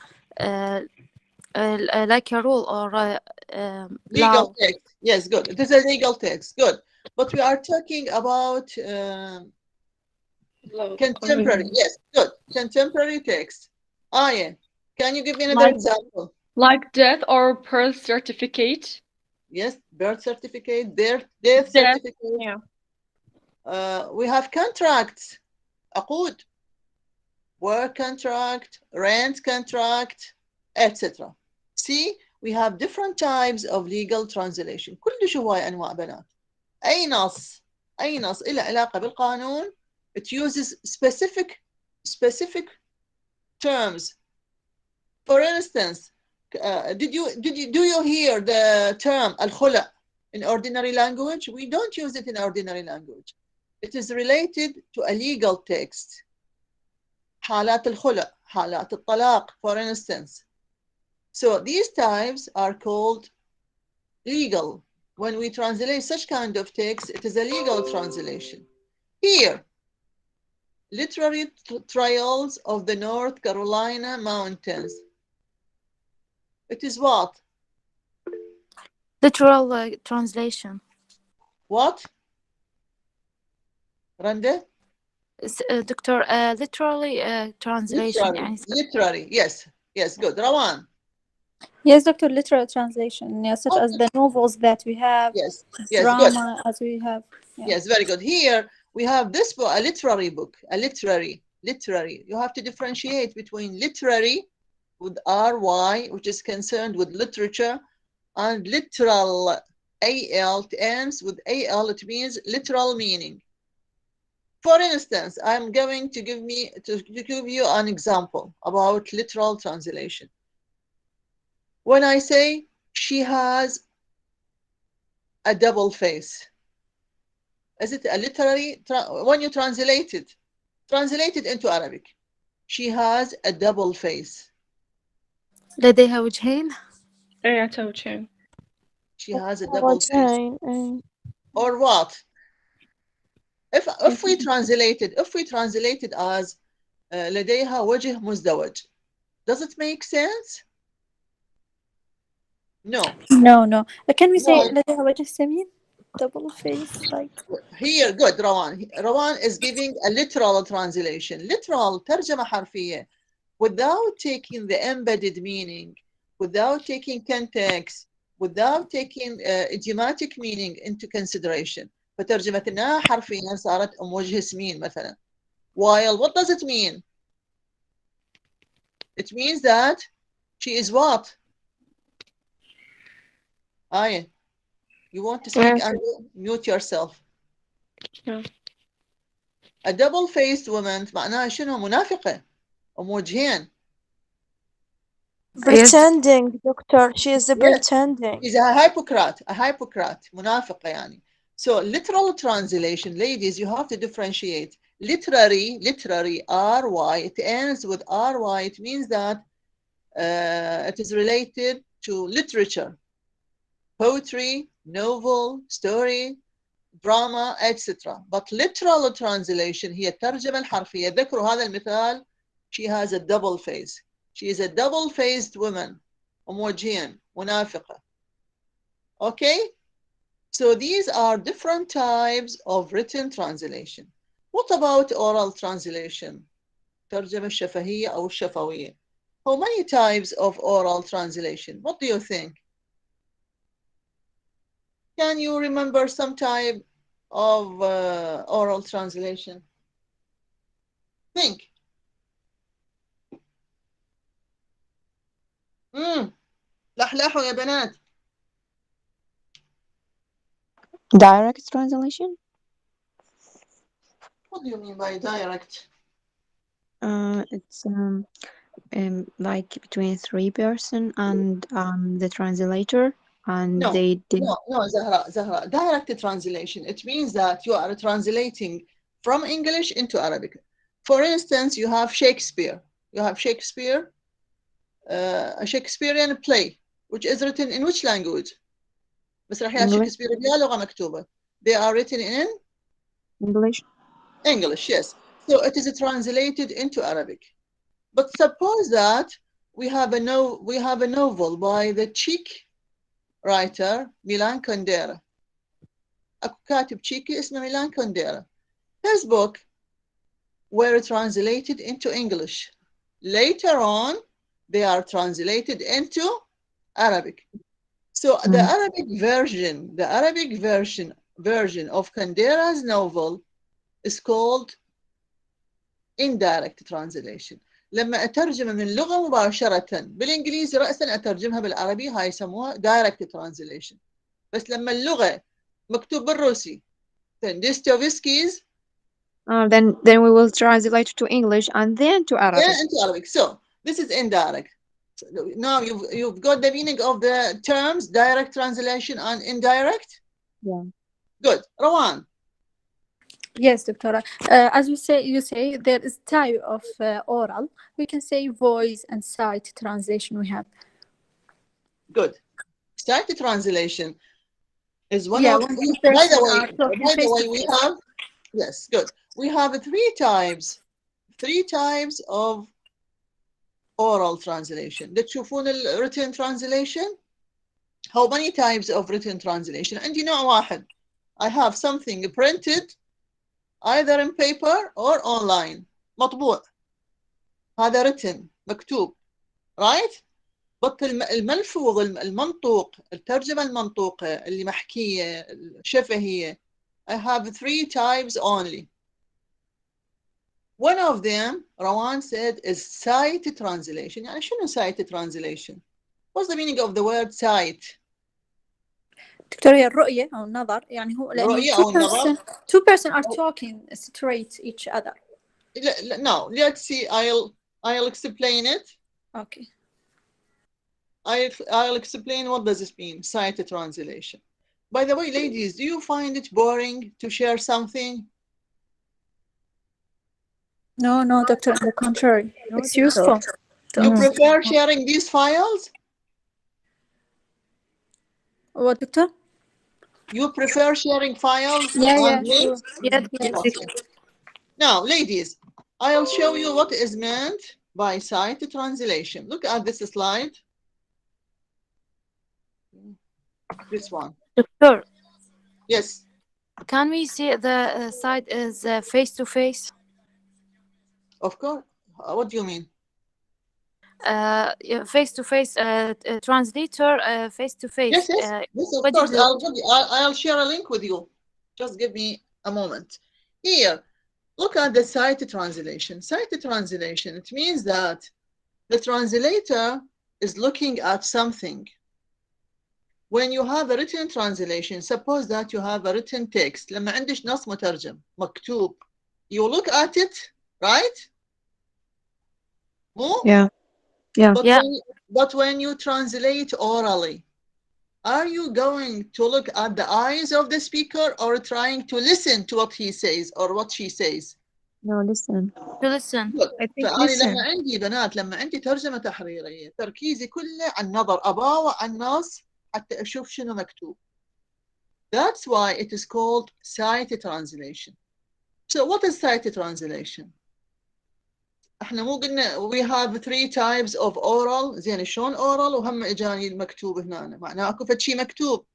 like a rule or Legal law. text. Yes, good. It is a legal text. Good. But we are talking about contemporary. Yes, good. Contemporary text. Yeah. Can you give me another example? Like death or birth certificate. Yes, birth certificate, death certificate. Yeah. We have contracts. عقود, work contract, rent contract, etc. See, we have different types of legal translation. كل هواي أنواع بنات. أي نص إله علاقة بالقانون, it uses specific terms. For instance, do you hear the term الخلع in ordinary language? We don't use it in ordinary language. It is related to a legal text. حالات الخلع, حالات الطلاق, for instance. So these types are called legal. When we translate such kind of text, it is a legal translation. Here, literary trials of the North Carolina mountains. It is what? Literal translation. What? Randa? Doctor, literally translation. Literary, yes, good. Rawan? Yes, Doctor, literal translation, such as the novels that we have, drama good. as we have. Yeah. Yes, very good. Here we have this book, a literary book, literary. You have to differentiate between literary with RY, which is concerned with literature, and literal, AL, it ends with AL, it means literal meaning. For instance, I'm going to give you an example about literal translation. When I say she has a double face, is it a literary? When you translate it into Arabic, she has a double face. لديها وجهين. وجهين. She has a double face. Or what? If we translate it as لديها وجه مزدوج, does it make sense? No. Can we say لديها وجه سمين? Double face, like. Here, good, Rawan. Rawan is giving a literal translation. Literal, ترجمة حرفية, without taking the embedded meaning, without taking context, without taking idiomatic meaning into consideration. فترجمتنا حرفيا صارت وجه سمين مثلا. While what does it mean? It means that she is what? You want to speak and mute yourself. A double-faced woman معناها شنو؟ منافقة وموجهين. Pretending, Doctor. She is pretending. She's a hypocrite. منافقة يعني. So literal translation, ladies, you have to differentiate. Literary, RY, it ends with RY. It means that it is related to literature, poetry, novel, story, drama, etc. But literal translation هي الترجمة الحرفية. ذكروا هذا المثال. She has a double face. She is a double-faced woman. وموجهين, منافقة. Okay? So these are different types of written translation. What about oral translation? ترجمة الشفهية أو الشفوية. How many types of oral translation? What do you think? Can you remember some type of oral translation? Think. لحلحوا يا بنات. Direct translation? What do you mean by direct? It's like between three person and the translator, and No, they did. no, Zahra. Direct translation. It means that you are translating from English into Arabic. For instance, you have Shakespeare. You have Shakespeare, a Shakespearean play, which is written in which language? مسرحيات English. شكسبير بها لغة مكتوبة. They are written in English. English, yes. So it is translated into Arabic. But suppose that we have a novel by the Czech writer Milan Kundera. أكو كاتب تشيكي اسمه ميلان كونديرا. His book were translated into English. Later on, they are translated into Arabic. So the Arabic version of Kundera's novel is called indirect translation. لما أترجم من اللغة مباشرة بالإنجليزي رأسا أترجمها بالعربي هاي يسموها direct translation. بس لما اللغة مكتوب بالروسي then Dostoevsky's Then we will translate to English and then to Arabic. Yeah, into Arabic. So this is indirect. So now you've got the meaning of the terms direct translation and indirect. Yeah. Good. Rawan. Yes, Doctora. As you say there is type of oral. We can say voice and sight translation. We have. Good. Sight translation is one Yeah, of. when By the people way, we have. Yes, good. We have three types of oral translation. The تشوفون written translation. How many types of written translation? عندي نوع واحد. I have something printed either in paper or online. مطبوع. هذا written مكتوب. Right? بط الملفوظ المنطوق الترجمة المنطوقة اللي محكية الشفهية. I have three types only. One of them, Rawan said, is sight translation. يعني شنو sight translation? What's the meaning of the word sight? دكتورة الرؤية أو النظر يعني هو الرؤية أو النظر. two person are talking straight each other. No, let's see. I'll explain it. Okay. I'll explain what does this mean, sight translation. By the way, ladies, do you find it boring to share something? No, doctor, on the contrary. It's useful. You prefer sharing these files? What, doctor? You prefer sharing files? Yeah, sure. Yes. Okay. Now, ladies, I'll show you what is meant by sight translation. Look at this slide. This one. Doctor. Yes. Can we see the side is face to face? Of course. What do you mean? Face to face, translator, face to face. Yes, of course. I'll share a link with you. Just give me a moment. Here, look at the sight translation. Sight translation, it means that the translator is looking at something. When you have a written translation, suppose that you have a written text. لما عندش نص مترجم مكتوب. You look at it, right? Yeah. But when you translate orally, are you going to look at the eyes of the speaker or trying to listen to what he says or what she says? No, listen. To listen. I think فأنا listen. لما عندي بنات لما عندي ترجمة تحريرية تركيزي كله على النظر أباوع على النص حتى أشوف شنو مكتوب. That's why it is called sight translation. So what is sight translation? احنا مو قلنا we have three types of oral. زين شلون oral وهم اجاني المكتوب هنا معناه اكو فد شيء مكتوب.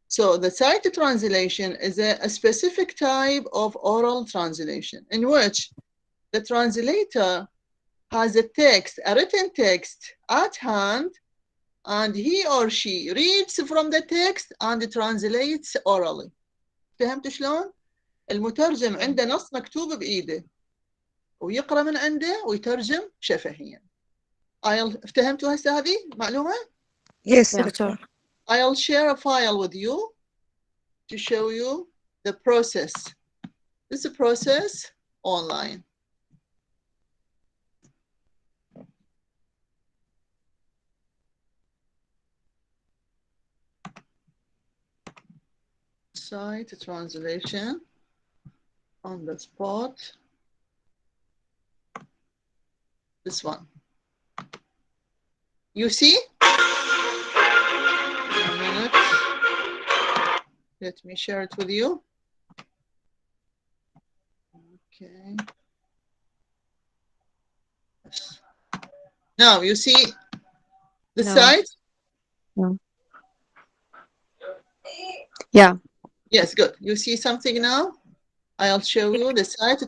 So the sight translation is a specific type of oral translation in which the translator has a text, a written text at hand, and he or she reads from the text and translates orally. فهمت شلون؟ المترجم عنده نص مكتوب بإيده ويقرأ من عنده ويترجم شفهيا. افتهمتوا هسه هذه معلومة؟ Yes, Yeah. doctor. I'll share a file with you to show you the process. This is a process online. Site translation on the spot. This one. You see? A minute. Let me share it with you. Okay. Now you see the No. site? No. Yeah. Yes, good. You see something now? I'll show you the site.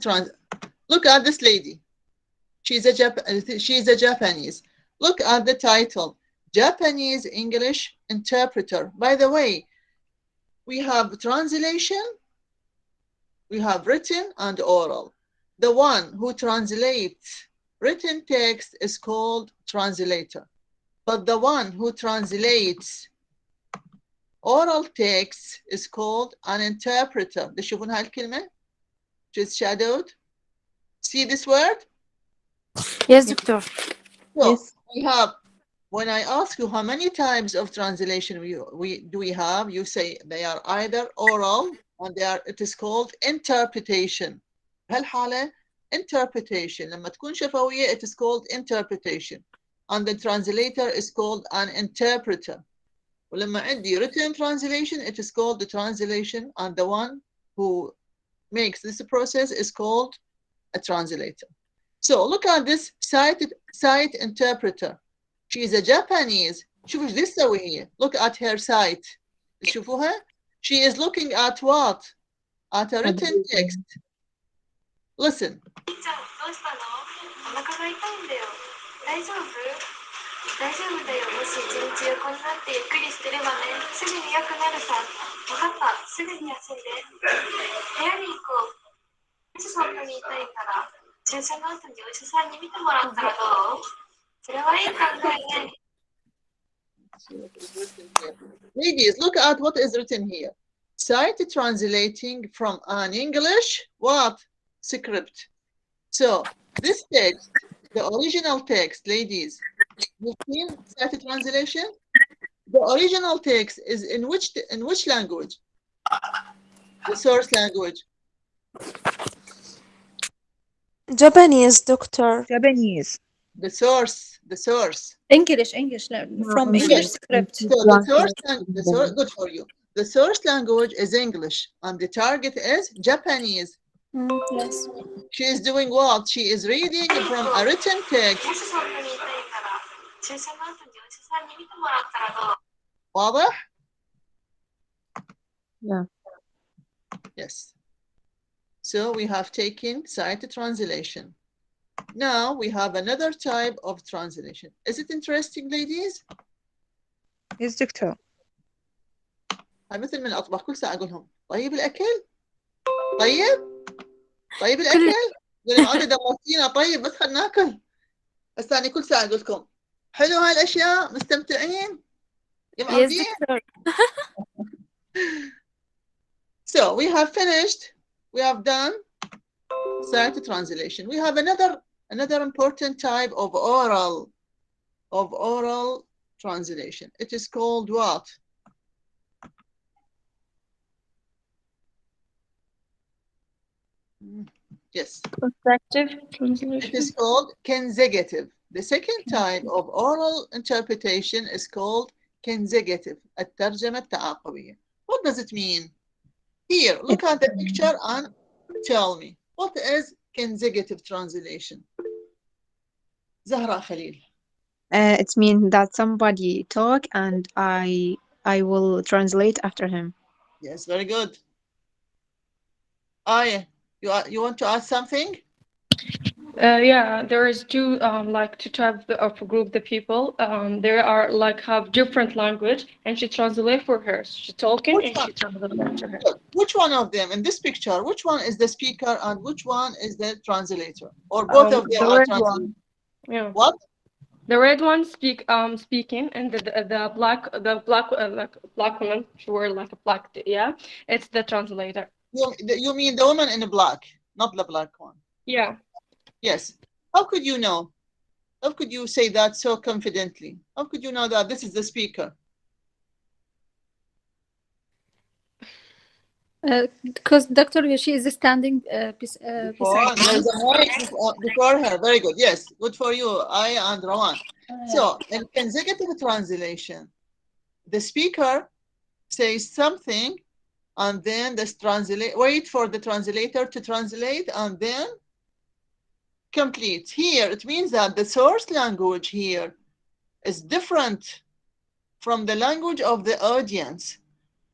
Look at this lady. She's a Japanese. Look at the title, Japanese English interpreter. By the way, we have translation, we have written and oral. The one who translates written text is called translator. But the one who translates oral text is called an interpreter. تشوفون هاي الكلمة؟ Which is shadowed. See this word? Yes, doctor. So yes. We have, when I ask you how many types of translation we have, you say they are either oral and it is called interpretation. هالحالة interpretation. لما تكون شفوية it is called interpretation. And the translator is called an interpreter. ولما عندي written translation it is called the translation, and the one who makes this process is called a translator. So look at this site interpreter. She is a Japanese. شوفوا ايش تسوي هي. Look at her site. تشوفوها? She is looking at what? At a written text. Listen. Ladies, look at what is written here. Site translating from an English what? Script. So this text, the original text, ladies, you've seen site translation? The original text is in which language? The source language. Japanese, doctor. Japanese. The source. English, from English script. So the source, good for you. The source language is English, and the target is Japanese. Yes. She is doing what? She is reading from a written text. واضح? Yeah. Yes. So we have taken site translation. Now we have another type of translation. Is it interesting, ladies? Yes, doctor. هاي مثل من الأطباق كل ساعة أقول لهم طيب الأكل؟ طيب الأكل؟ يقول لهم أنا دمرتينا طيب بس خلينا ناكل. بس أنا كل ساعة أقول لكم حلو هاي الأشياء مستمتعين؟ يا معودين؟ So we have finished. We have done site translation. We have another important type of oral translation. It is called what? Yes. Consecutive translation. It is called consecutive. The second type of oral interpretation is called consecutive. الترجمة التعاقبية. What does it mean? Here, look at the picture and tell me, what is consecutive translation? Zahra Khalil. It means that somebody talk and I will translate after him. Yes, very good. Aya, you want to add something? Yeah, there is two types of group the people. There are have different language, and she translate for her. She talking and she translate to her. Which one of them in this picture? Which one is the speaker and which one is the translator? Or both of them are translators? Yeah. What? The red one speaking, and the black woman, she wore like a black, yeah, it's the translator. You mean the woman in the black, not the black one? Yeah. Yes. How could you know? How could you say that so confidently? How could you know that this is the speaker? Because Doctor, she is standing Before, there's a mic before her. Very good. Yes, good for you, I and Rawan. So, in consecutive translation, the speaker says something, and then wait for the translator to translate, and then complete. Here, it means that the source language here is different from the language of the audience.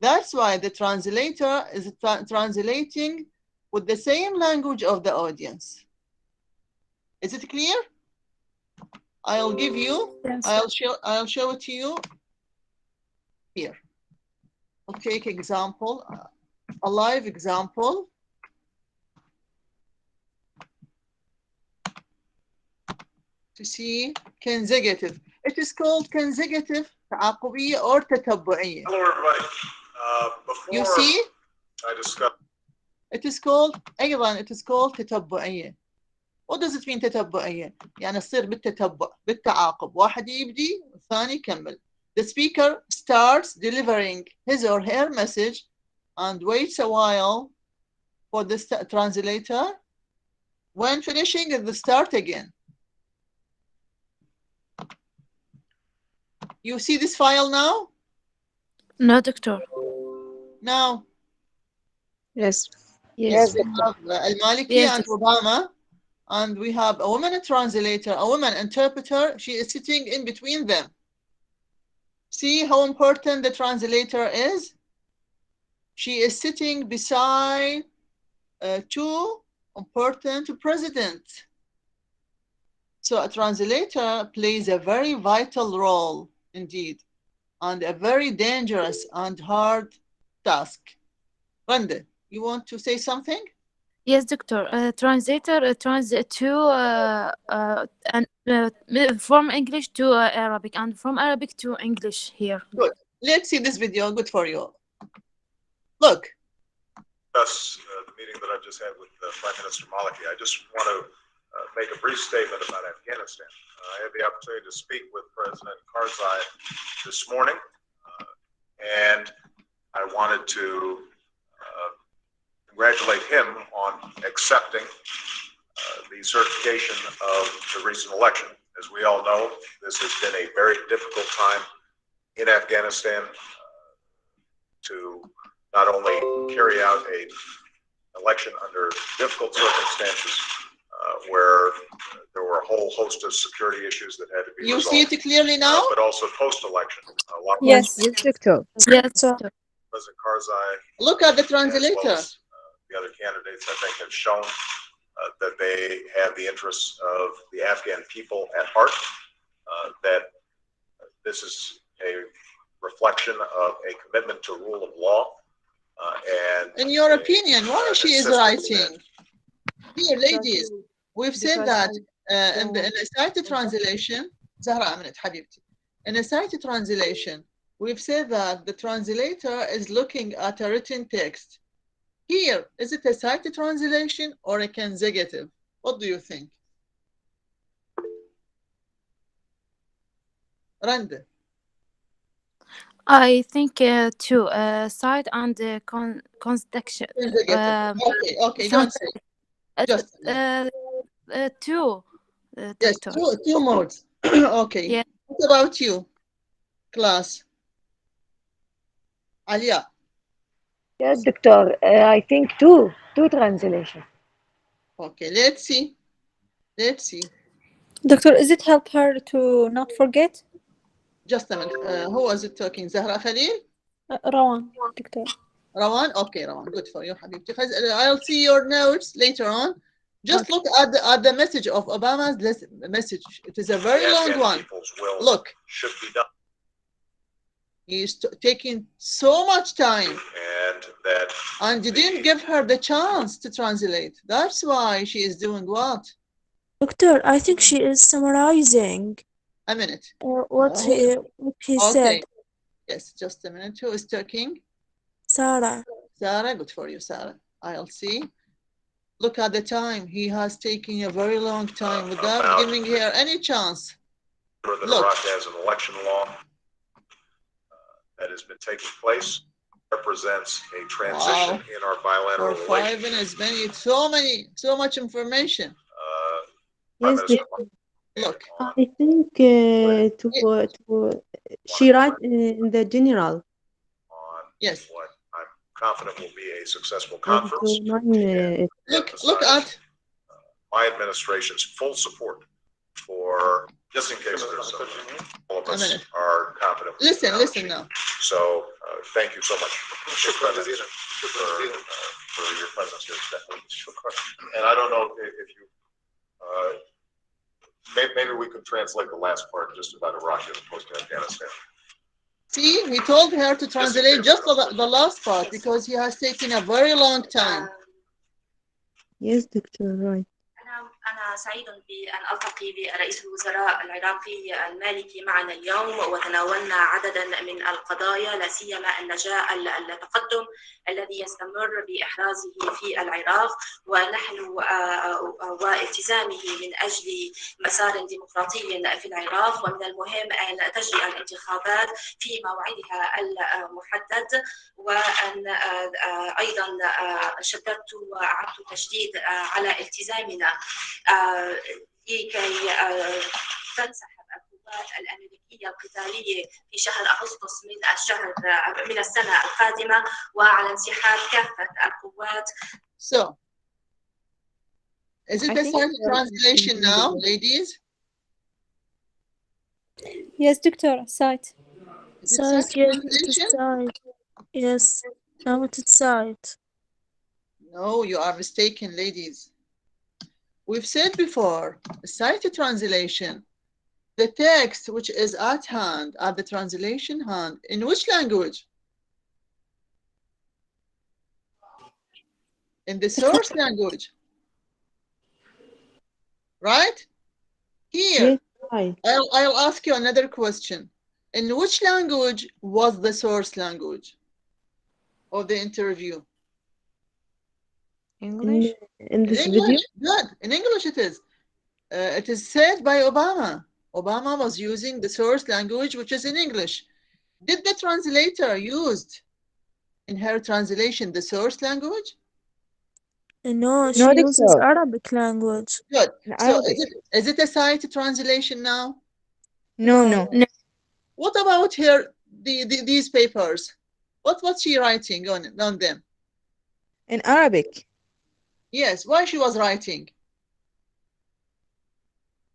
That's why the translator is translating with the same language of the audience. Is it clear? I'll give you, yes. I'll show it to you here. I'll take example, a live example. To see consecutive. It is called consecutive تعاقبية or تتبعية. Hello everybody. You see? I discussed. It is called أيضا it is called تتبعية. What does it mean تتبعية؟ يعني تصير بالتتبع بالتعاقب، واحد يبدي والثاني يكمل. The speaker starts delivering his or her message and waits a while for the translator. When finishing, it will start again. You see this file now? No, Doctor. Now? Yes. Yes. We have Al-Maliki and Yes. Obama, and we have a woman translator, a woman interpreter. She is sitting in between them. See how important the translator is? She is sitting beside two important presidents. So a translator plays a very vital role indeed, and a very dangerous and hard task. Randa, you want to say something? Yes, Doctor. Translator translate to from English to Arabic and from Arabic to English here. Good. Let's see this video. Good for you. Look. That's the meeting that I just had with Prime Minister Maliki. I just want to make a brief statement about Afghanistan. I had the opportunity to speak with President Karzai this morning, and I wanted to congratulate him on accepting the certification of the recent election. As we all know, this has been a very difficult time in Afghanistan to not only carry out an election under difficult circumstances, where there were a whole host of security issues that had to be resolved. You see it clearly now? But also post-election. Yes, Doctor. Yes. President Karzai. Look at the translator. The other candidates, I think, have shown that they have the interests of the Afghan people at heart, that this is a reflection of a commitment to rule of law. And in your opinion, why she is writing? Here, ladies, we've said that in the cited translation, Zahra Aminat Habibti, in a cited translation, we've said that the translator is looking at a written text. Here, is it a cited translation or a consecutive? What do you think? Randa. I think two side and construction. Okay, don't say. Just two. Yes, two modes. Okay. Yeah. What about you, class? Alia. Yes, Doctor. I think two translation. Okay, let's see. Let's see. Doctor, is it help her to not forget? Just a minute. Who was it talking? Zahra Khalil? Rawan, Doctor. Rawan? Okay, Rawan. Good for you, Habibti. I'll see your notes later on. Just look at the message of Obama's message. It is a very long one. Look. Should be done. He's taking so much time. And you didn't give her the chance to translate. That's why she is doing what? Doctor, I think she is summarizing. A minute. What he Okay. said. Yes, just a minute. Who is talking? Sarah. Sarah, good for you, Sarah. I'll see. Look at the time. He has taken a very long time without giving her any chance. That Iraq has an election law that has been taking place, represents a transition in our bilateral For 5 relations. minutes, so much information. Yes, Look. I think she write in the general. Yes. What I'm confident will be a successful And conference. Look at my administration's full support for, just in case there's all of us are confident. Listen now. So thank you so much for your presence here today. And I don't know if you, maybe we could translate the last part just about Iraq as opposed to Afghanistan. See, he told her to translate just the last part because he has taken a very long time. Yes, Doctor, right. أنا سعيد بأن ألتقي برئيس الوزراء العراقي المالكي معنا اليوم وتناولنا عددا من القضايا لا سيما التقدم الذي يستمر بإحرازه في العراق ونحن والتزامه من أجل مسار ديمقراطي في العراق ومن المهم أن تجري الانتخابات في موعدها المحدد وأن أيضا شددت وأعدت تشديد على التزامنا لكي تنسحب القوات الأمريكية القتالية في شهر أغسطس من السنة القادمة وعلى انسحاب كافة القوات. So, is it a certain translation now, ladies? Yes, Doctor, site. Site, yes, it is site. Yes, now it is site. No, you are mistaken, ladies. We've said before, sighted translation, the text which is at hand, at the translation hand, in which language? In the source language. Right? Here, yes, I'll ask you another question. In which language was the source language of the interview? English. In this English? video? Good. In English it is. It is said by Obama. Obama was using the source language, which is in English. Did the translator used in her translation the source language? No, she uses Arabic language. Good. So is it a cited translation now? No. What about her these papers? What's she writing on them? In Arabic. Yes, why she was writing?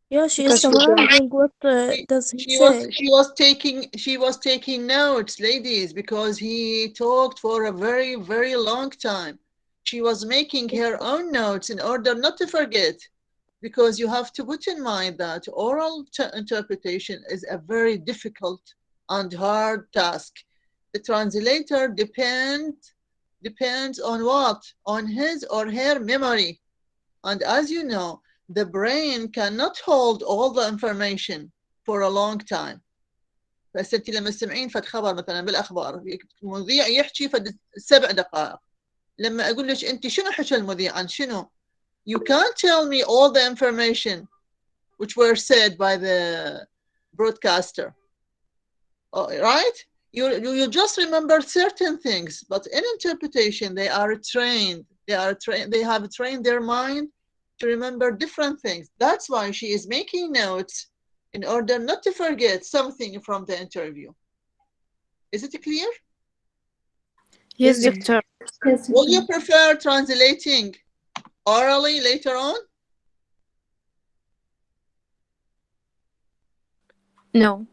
Yeah, she is summarizing what does he say. She was taking notes, ladies, because he talked for a very, very long time. She was making her own notes in order not to forget, because you have to put in mind that oral interpretation is a very difficult and hard task. The translator depends on what? On his or her memory. And as you know, the brain cannot hold all the information for a long time. بس انت لما تسمعين فد خبر مثلا بالاخبار المذيع يحكي فد 7 دقائق لما اقول لك انت شنو حكى المذيع عن شنو you can't tell me all the information which were said by the broadcaster. Right? You just remember certain things, but in interpretation they are trained. They have trained their mind to remember different things. That's why she is making notes in order not to forget something from the interview. Is it clear? Yes, Doctor. Will you prefer translating orally later on? No.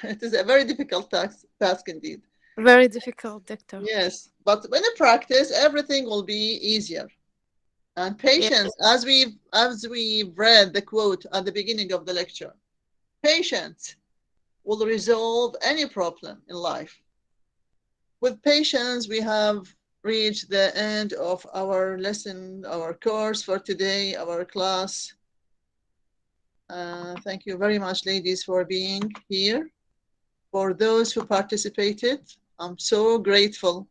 It is a very difficult task indeed. Very difficult, Doctor. Yes, but when you practice, everything will be easier. And patience, as we've read the quote at the beginning of the lecture, patience will resolve any problem in life. With patience, we have reached the end of our lesson, our course for today, our class. Thank you very much, ladies, for being here. For those who participated, I'm so grateful